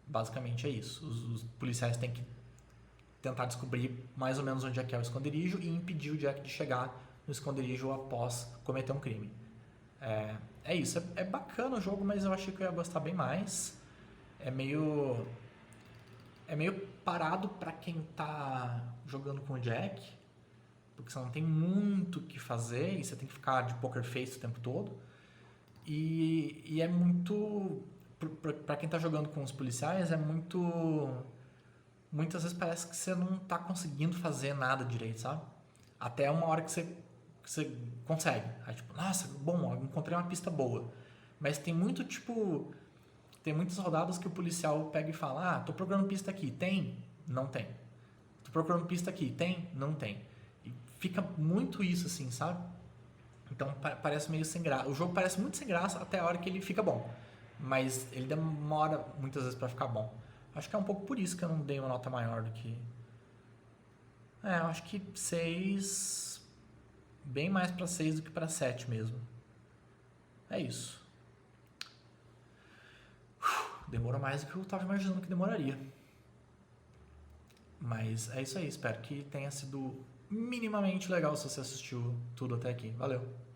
Basicamente é isso. Os policiais têm que tentar descobrir mais ou menos onde é que é o esconderijo e impedir o Jack de chegar no esconderijo após cometer um crime. É isso. É bacana o jogo, mas eu achei que eu ia gostar bem mais. É meio parado para quem tá jogando com o Jack, porque você não tem muito o que fazer e você tem que ficar de poker face o tempo todo. E é muito... Pra quem tá jogando com os policiais, muitas vezes parece que você não tá conseguindo fazer nada direito, sabe? Até uma hora que você consegue. Aí, tipo, nossa, bom, encontrei uma pista boa. Mas tem muito, Tem muitas rodadas que o policial pega e fala: tô procurando pista aqui, tem? Não tem. Tô procurando pista aqui, tem? Não tem. E fica muito isso assim, sabe? Então parece meio sem graça. O jogo parece muito sem graça até a hora que ele fica bom. Mas ele demora muitas vezes pra ficar bom. Acho que é um pouco por isso que eu não dei uma nota maior do que... eu acho que 6... Bem mais pra 6 do que pra 7 mesmo. É isso. Demorou mais do que eu tava imaginando que demoraria. Mas é isso aí. Espero que tenha sido minimamente legal se você assistiu tudo até aqui. Valeu!